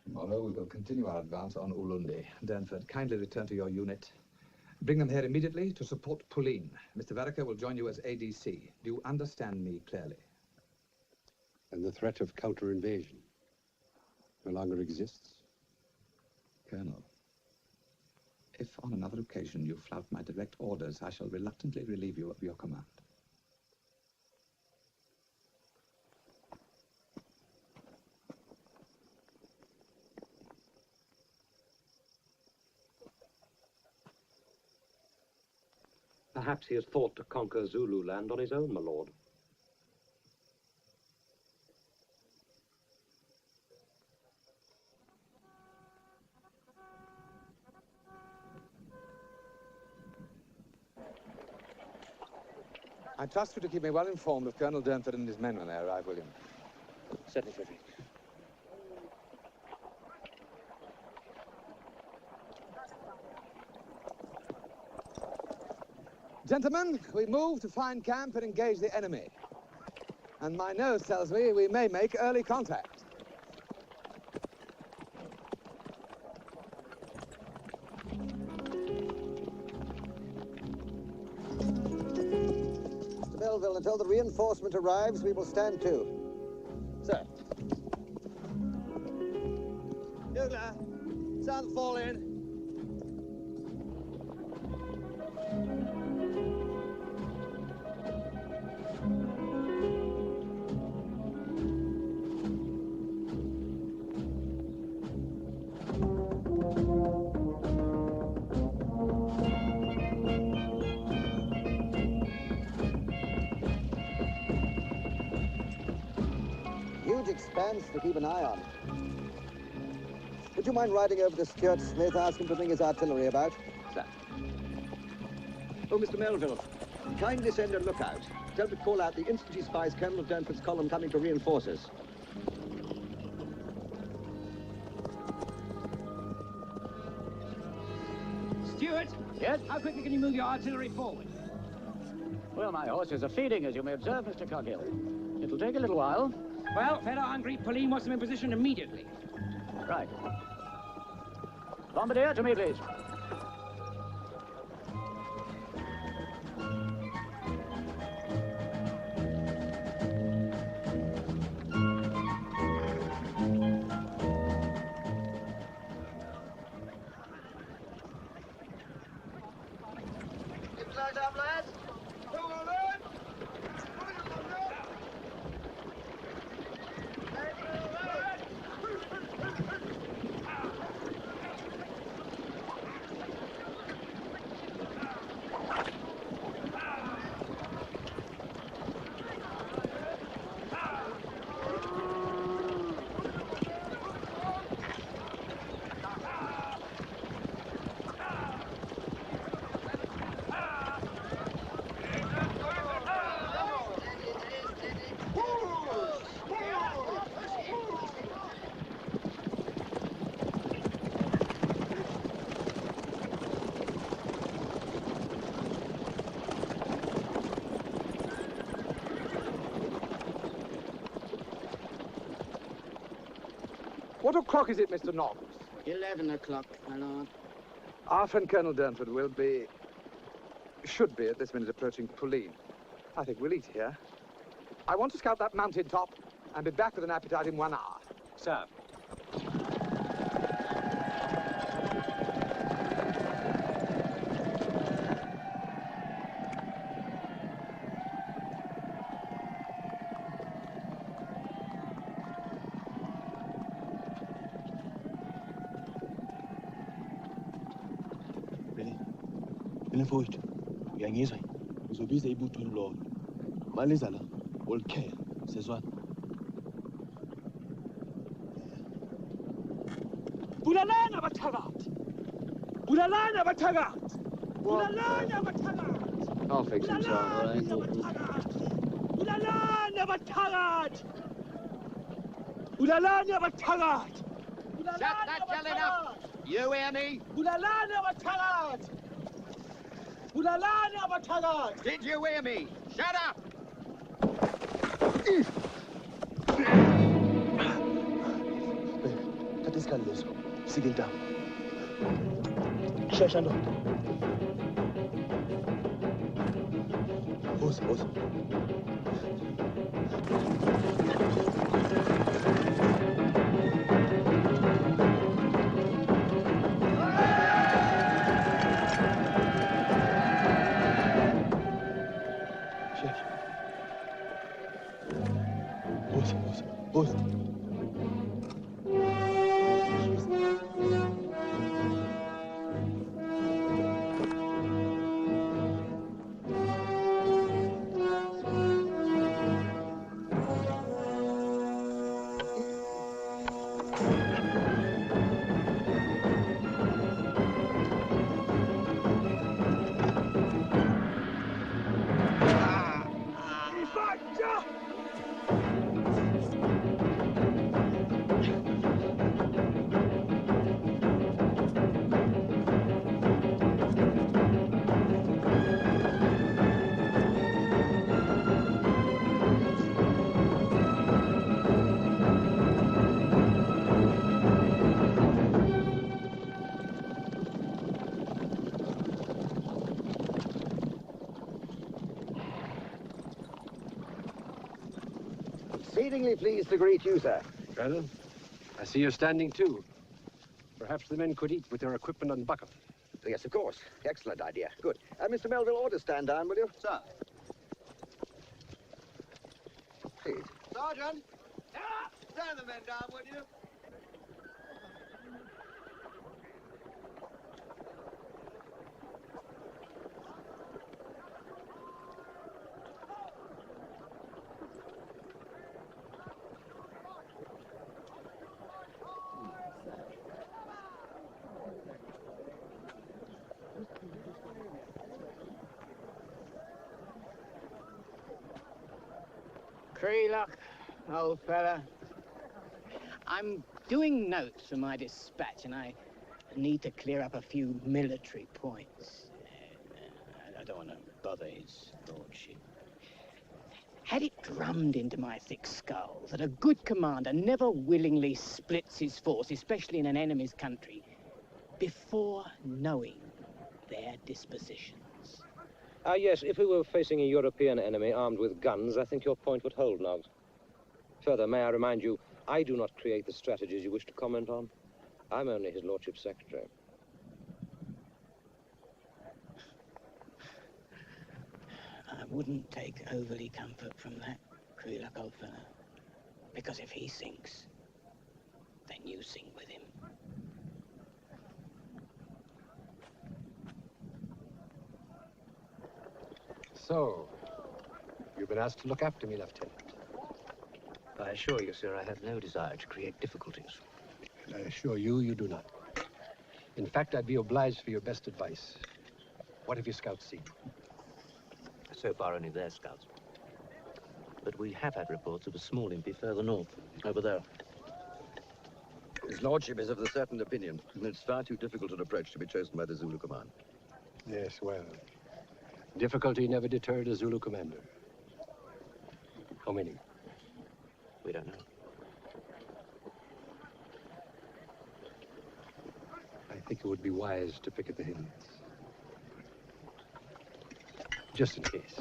Tomorrow we will continue our advance on Ulundi. Durnford, kindly return to your unit. Bring them here immediately to support Pauline. Mr. Vereker will join you as ADC. Do you understand me clearly? And the threat of counter-invasion no longer exists? Colonel, if on another occasion you flout my direct orders, I shall reluctantly relieve you of your command. Perhaps he has thought to conquer Zululand on his own, my lord. I trust you to keep me well informed of Colonel Durnford and his men when they arrive, William. Certainly, Frederick. Gentlemen, we move to find camp and engage the enemy. And my nose tells me we may make early contact. Mr. Melville, until the reinforcement arrives, we will stand to. Sir. Bugler, sun fall in. Expanse to keep an eye on. Would you mind riding over to Stuart Smith, ask him to bring his artillery about? Sir. Oh, Mr. Melville, kindly send a lookout. Tell him to call out the instant he spies Colonel Durnford's column coming to reinforce us. Stuart? Yes? How quickly can you move your artillery forward? Well, my horses are feeding, as you may observe, Mr. Coghill. It'll take a little while. Well, fellow-hungry Pauline wants them in position immediately. Right. Bombardier, to me, please. Get close up, lads. Come on, lads. What o'clock is it, Mr. Knox? 11 o'clock, my lord. Our friend Colonel Durnford should be at this minute approaching Pauline. I think we'll eat here. I want to scout that mountain top and be back with an appetite in 1 hour. Sir. Mfowethu, uyangizwa? Uzobiza ibutho lilodwa. Maliza la, ulikhela, sezwana. Bulalana abathakathi! Bulalana abathakathi! Bulalana abathakathi! I'll fix him, sir. All right. Bulalana abathakathi! Bulalana abathakathi! Shut that yelling up! You hear me? Bulalana abathakathi! Bulalana abathakathi! Did you hear me? Shut up! Thatha isikali leso. Sike intamo. Shesha ndoda. Bosi. Bosi. Exceedingly pleased to greet you, sir. Colonel, I see you're standing too. Perhaps the men could eat with their equipment unbuckled. Yes, of course. Excellent idea. Good. Mr. Melville, ought to stand down, will you? Sir. Please. Sergeant! Stand the men down, would you? Creelock, old fella. I'm doing notes for my dispatch, and I need to clear up a few military points. I don't want to bother his lordship. Had it drummed into my thick skull that a good commander never willingly splits his force, especially in an enemy's country, before knowing their disposition. Yes, if we were facing a European enemy armed with guns, I think your point would hold, Noggs. Further, may I remind you, I do not create the strategies you wish to comment on. I'm only his lordship's secretary. I wouldn't take overly comfort from that, Creelock, old fella. Because if he sinks, then you sink with him. So, you've been asked to look after me, Lieutenant. I assure you, sir, I have no desire to create difficulties. And I assure you, you do not. In fact, I'd be obliged for your best advice. What have your scouts seen? So far, only their scouts. But we have had reports of a small impi further north, over there. His lordship is of the certain opinion that it's far too difficult an approach to be chosen by the Zulu command. Yes, well, difficulty never deterred a Zulu commander. How many? We don't know. think it would be wise to picket the hills. Just in case.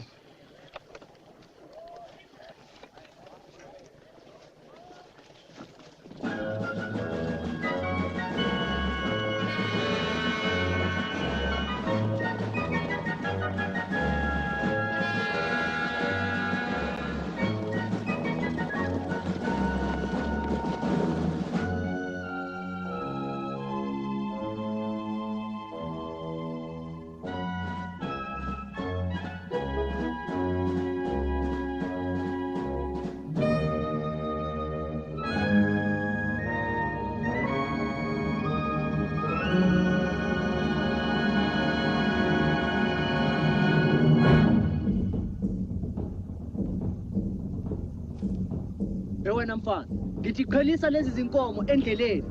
Wena mfana, ngithi qhelisa lezi zinkomo endleleni.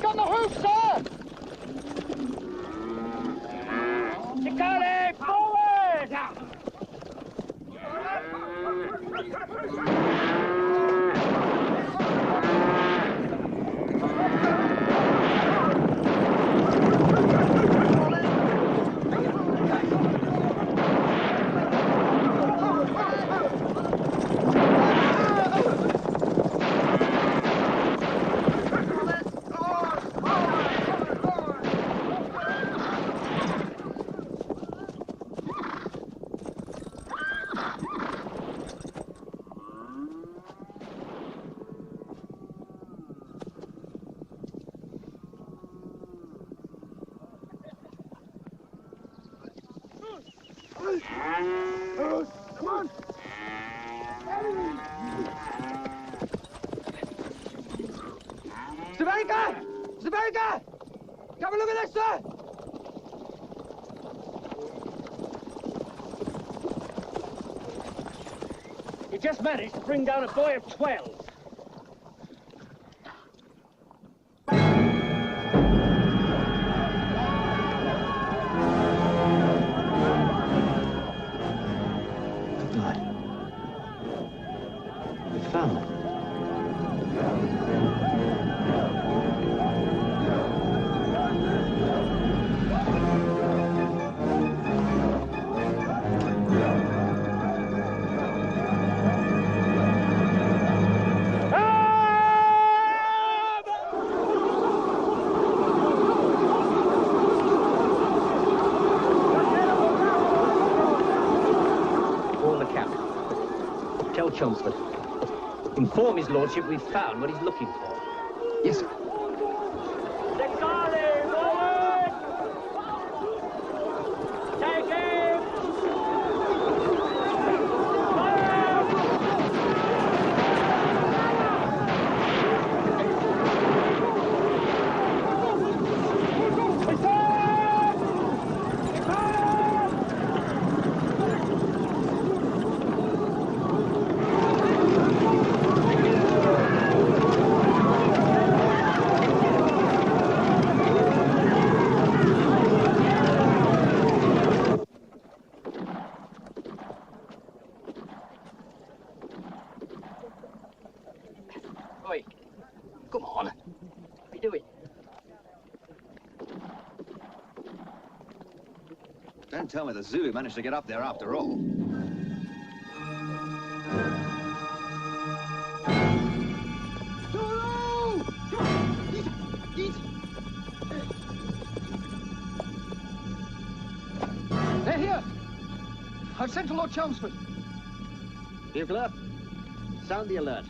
On the hoof, sir! Chicane, forward! Come on! Zabarica! Zabarica! Come and look at this, sir! You just managed to bring down a boy of 12. Chelmsford. Inform his lordship we've found what he's looking for. Yes, sir. Take him! Oi, come on. What are you doing? Don't tell me the Zulu managed to get up there after all. They're here! I've sent to Lord Chelmsford. Bugler, sound the alert.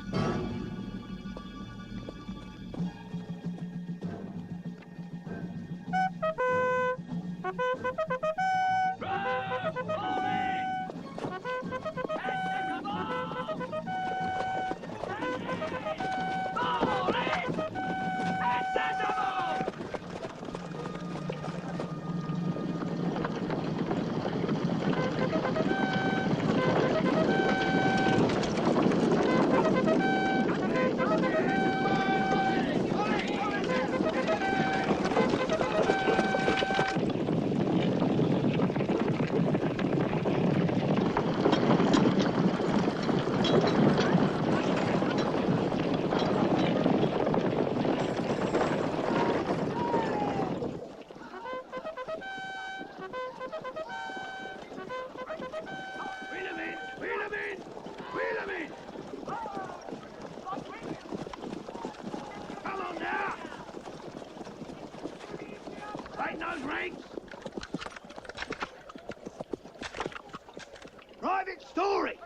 Perfect story.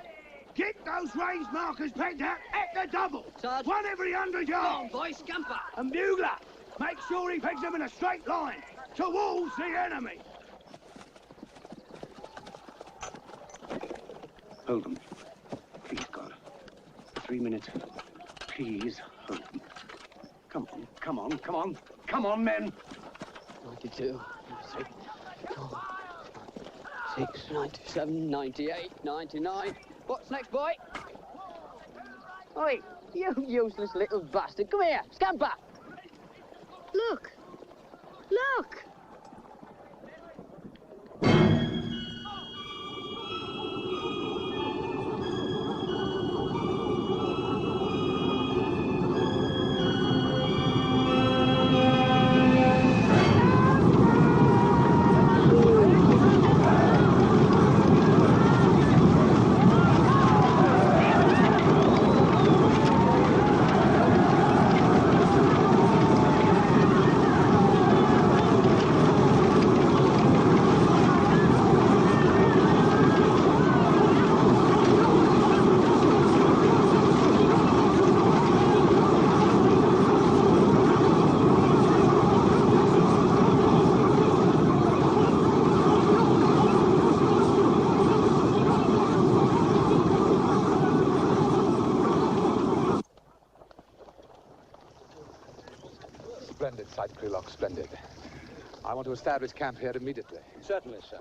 Get those range markers pegged out at the double. Sarge. One every 100 yards. Come on, boy, scamper. And bugler, make sure he pegs them in a straight line towards the enemy. Hold them. Please, God. 3 minutes. Please, hold them. Come on, come on, come on. Come on, men. 92, 93, 94, 96, 97, 98, 99. What's next, boy? Oi, you useless little bastard. Come here, scamper. Look! Look! Splendid sight, Krylok, splendid. I want to establish camp here immediately. Certainly, sir.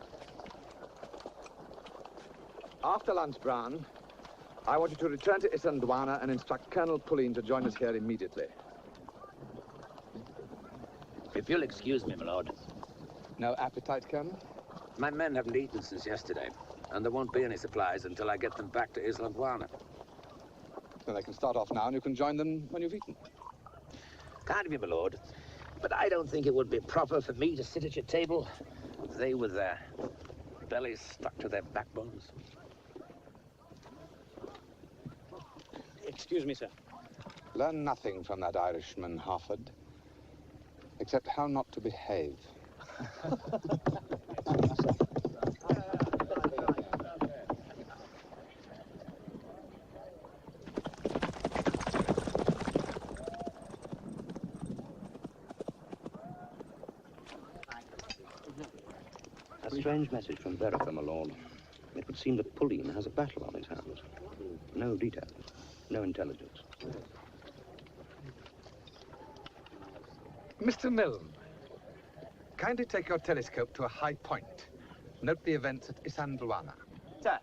After lunch, Brown, I want you to return to Isandwana and instruct Colonel Pulleen to join us here immediately. If you'll excuse me, my lord. No appetite, Colonel? My men haven't eaten since yesterday, and there won't be any supplies until I get them back to Isandwana. Then they can start off now, and you can join them when you've eaten. Kind of you, my lord. But I don't think it would be proper for me to sit at your table. They with their bellies stuck to their backbones. Excuse me, sir. Learn nothing from that Irishman, Harford, except how not to behave. A strange message from Verica, my lord. It would seem that Pulleen has a battle on his hands. No details, no intelligence. Mr. Milne, kindly take your telescope to a high point. Note the events at Isandwana. Sir.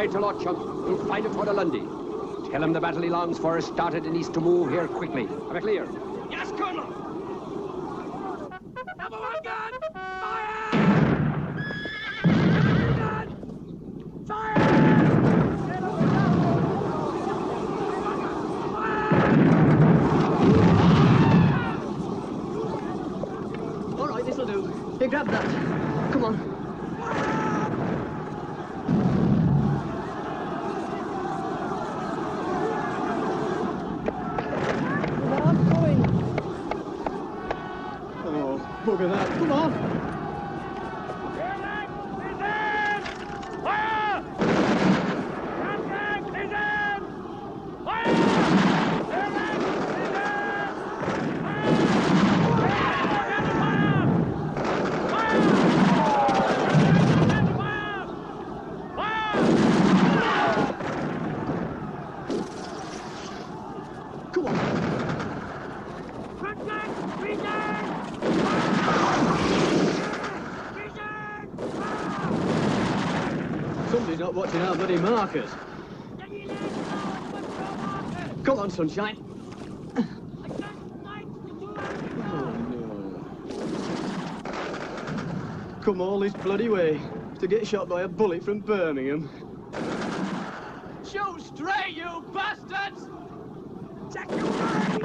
ride to Lord Chump. He'll fight it for the Lundy. Tell him the battle he longs for has started and he's to move here quickly. Have it clear? Yes, Colonel. Number one gun, fire! Gun, fire! All right, this'll do. Here, grab that. Come on. Bugger that. Come on. Somebody's not watching our bloody markers. Come on, sunshine. Oh, no. Come all this bloody way to get shot by a bullet from Birmingham. Shoot straight, you bastards! Check your way!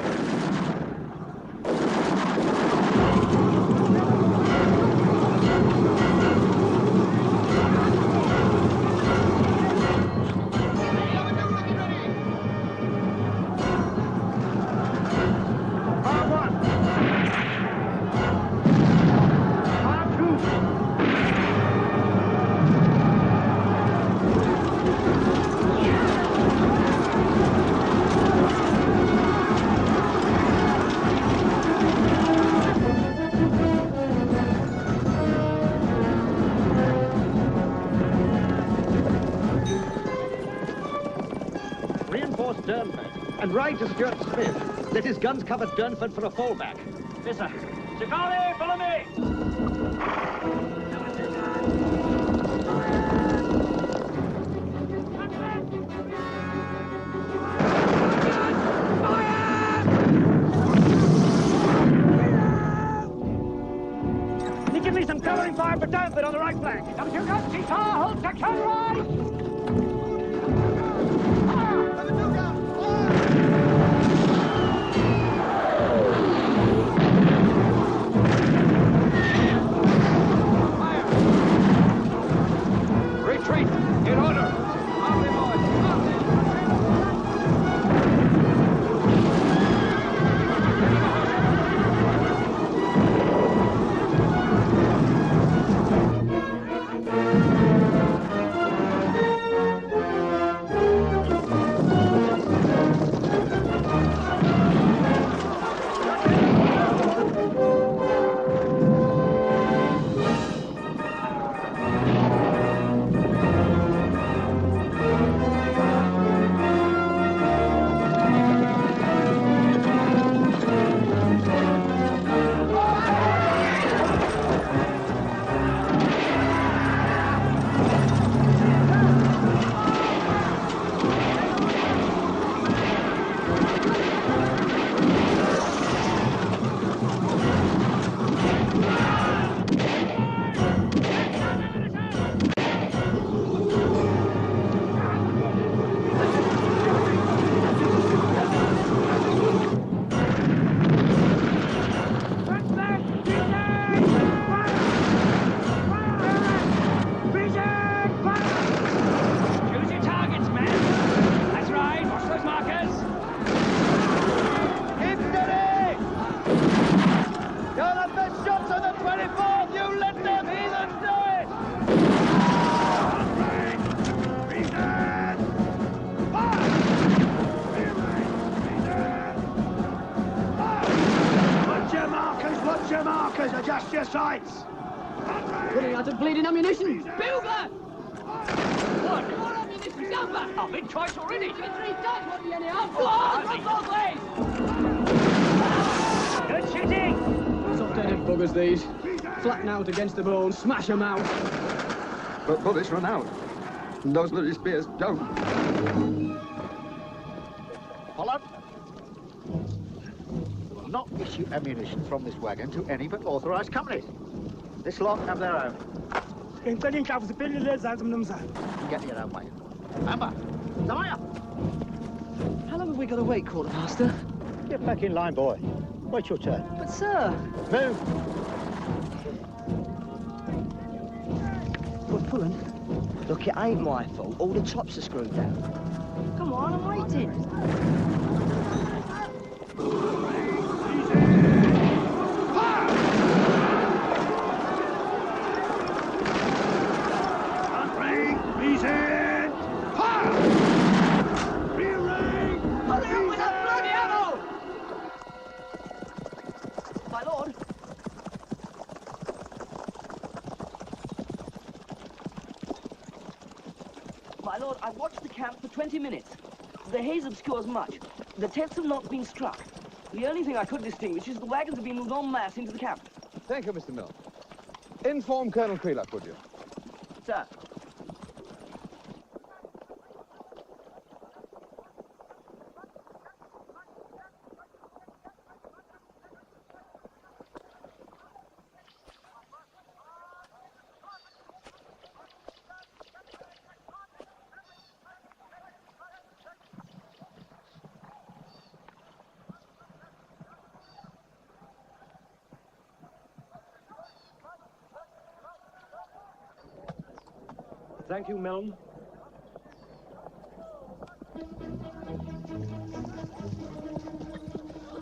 Reinforce Durnford and ride to Stuart Smith. Let his guns cover Durnford for a fallback. Yes, sir. Chicali, follow me! Can you give me some covering fire for Durnford on the right flank? Number 2 gun, T-Tar, hold section right! Retreat! In order! Adjust your sights! Running out of bleeding ammunition! Bugler! What? More ammunition! Stand back! I've been twice already! Give it 3 times what do you anyhow! Go on! From both ways! Good shooting! Soft-headed buggers, these. Flatten out against the bone, smash them out. But bullets run out. Those bloody spears, don't. Follow. We will not issue ammunition from this wagon to any but authorised companies. This lot have their own. Get in your own wagon. Amber, Zamaya! How long have we got to wait, Quartermaster? Get back in line, boy. Wait your turn. But, sir... Move! We're pulling. Look, it ain't my fault. All the tops are screwed down. Come on, I'm waiting. My lord. My lord, I've watched the camp for 20 minutes. The haze obscures much. The tents have not been struck. The only thing I could distinguish is the wagons have been moved en masse into the camp. Thank you, Mr. Mill. Inform Colonel Creelock, would you? Sir. Thank you, Milne.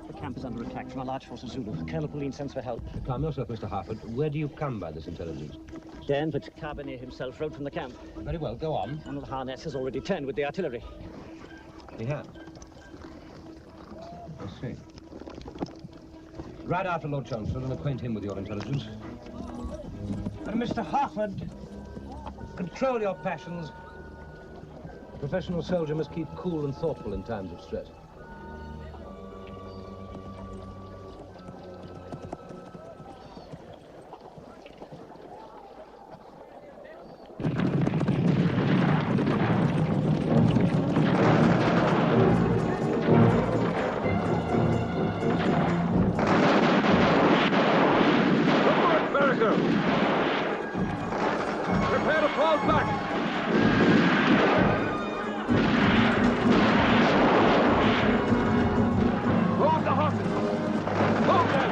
The camp is under attack from a large force of Zulu. Colonel Pauline sends for help. Calm yourself, Mr. Harford. Where do you come by this intelligence? Dan, but Carboneer himself rode from the camp. Very well, go on. One of the harness has already turned with the artillery. He has. I see. Ride after Lord Chelmsford and acquaint him with your intelligence. And Mr. Harford, control your passions. A professional soldier must keep cool and thoughtful in times of stress. Prepare to fall back! Hold the horses! Hold them!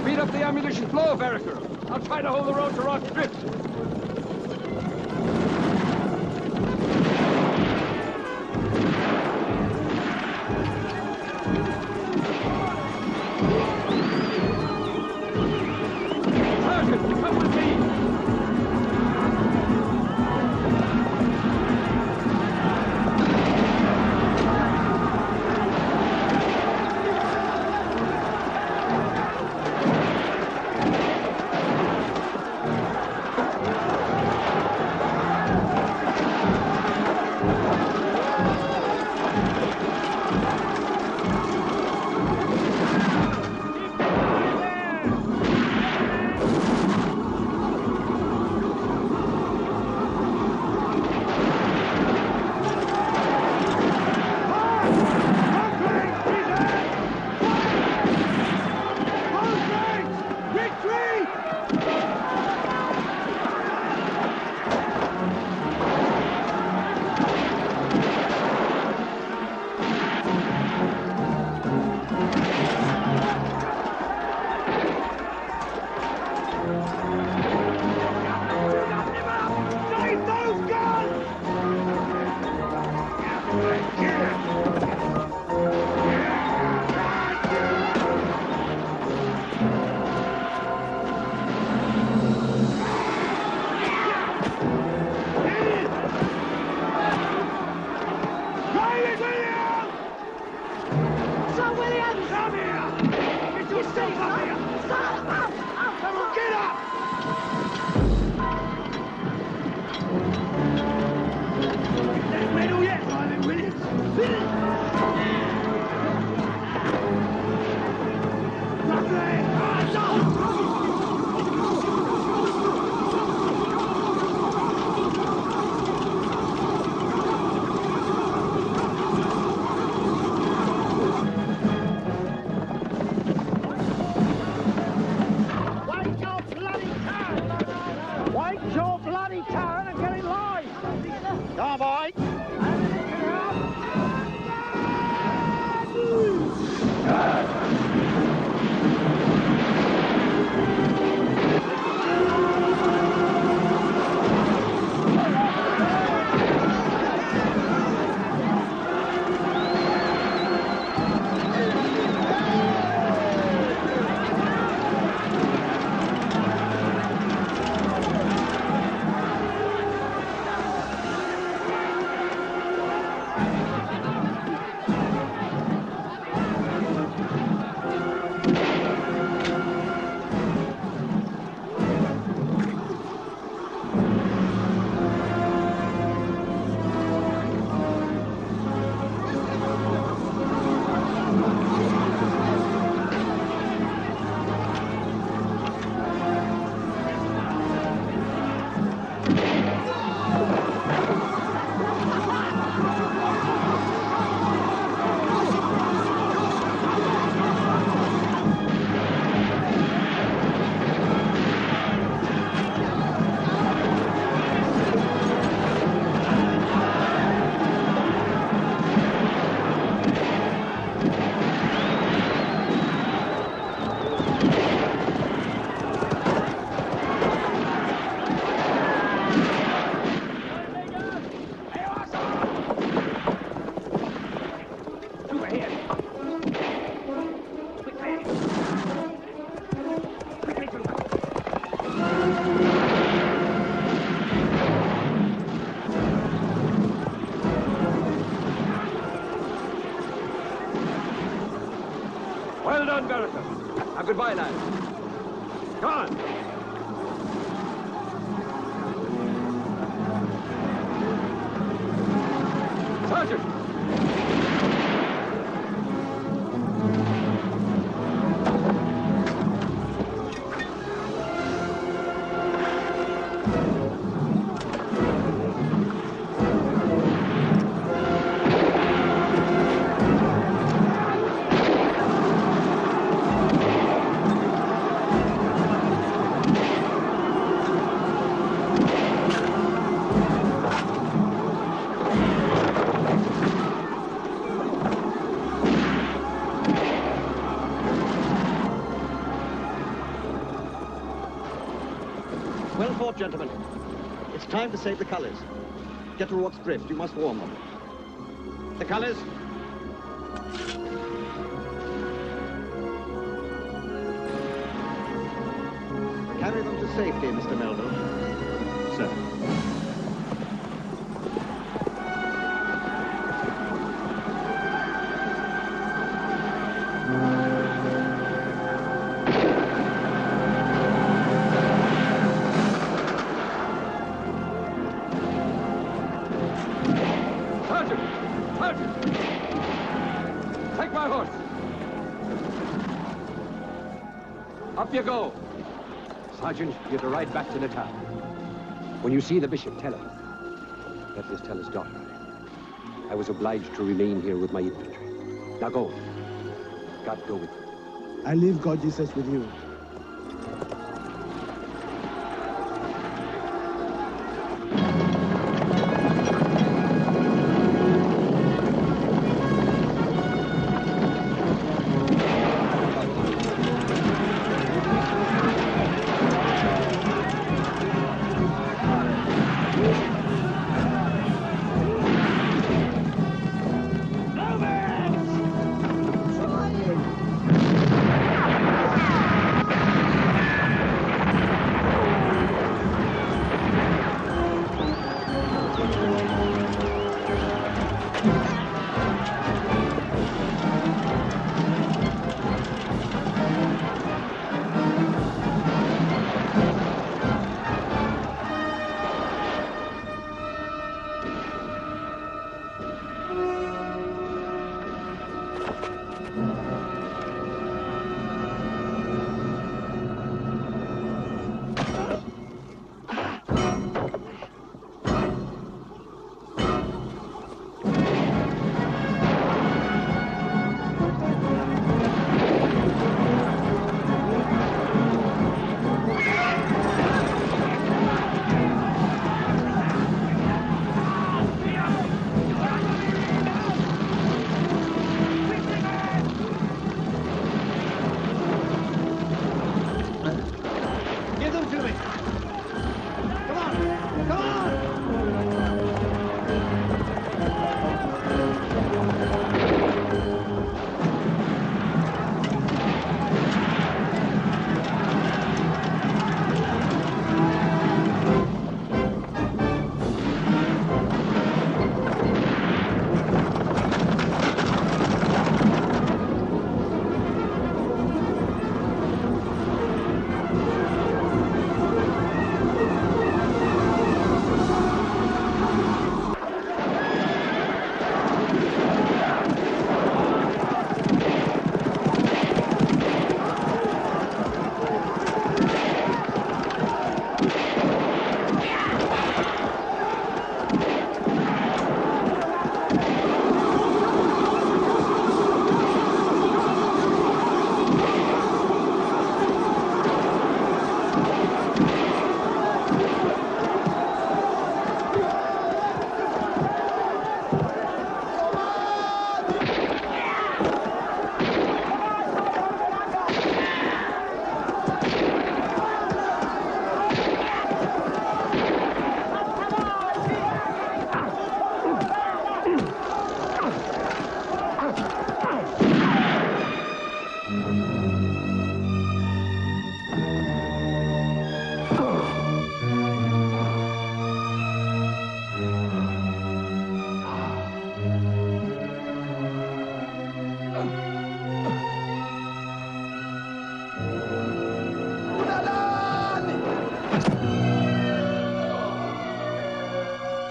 Speed up the ammunition flow, Vereker. I'll try to hold the road to Rock Drift. Sergeant, come with me. bloody turn and get in line! Come on, boy! Well done, Vereker. And goodbye, lads. Come on. Sergeant! Well fought, gentlemen. It's time to save the colours. Get to Rock's Drift. You must warn them. The colours. Carry them to safety, Mr. Melville. Sir. Take my horse. Up you go. Sergeant, you're to ride back to the town. When you see the bishop, tell him. That is, tell his daughter. I was obliged to remain here with my infantry. Now go. God go with you. I leave God Jesus with you.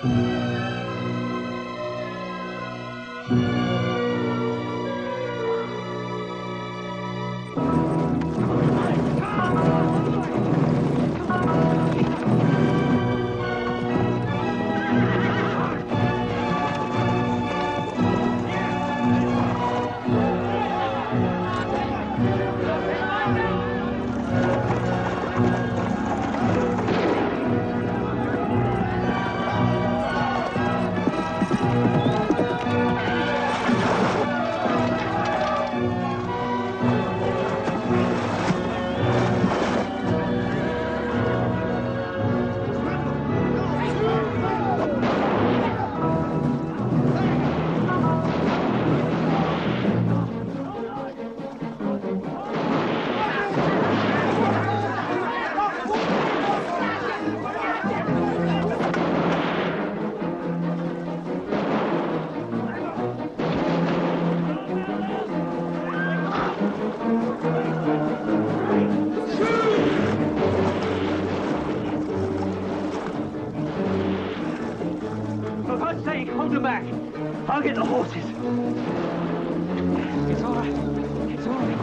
For God's sake, hold them back. I'll get the horses. It's all right. It's all right.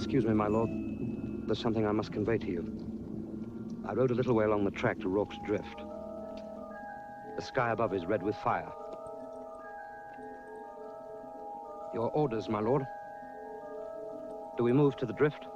Excuse me, my lord. There's something I must convey to you. I rode a little way along the track to Rorke's Drift. The sky above is red with fire. Your orders, my lord. Do we move to the drift?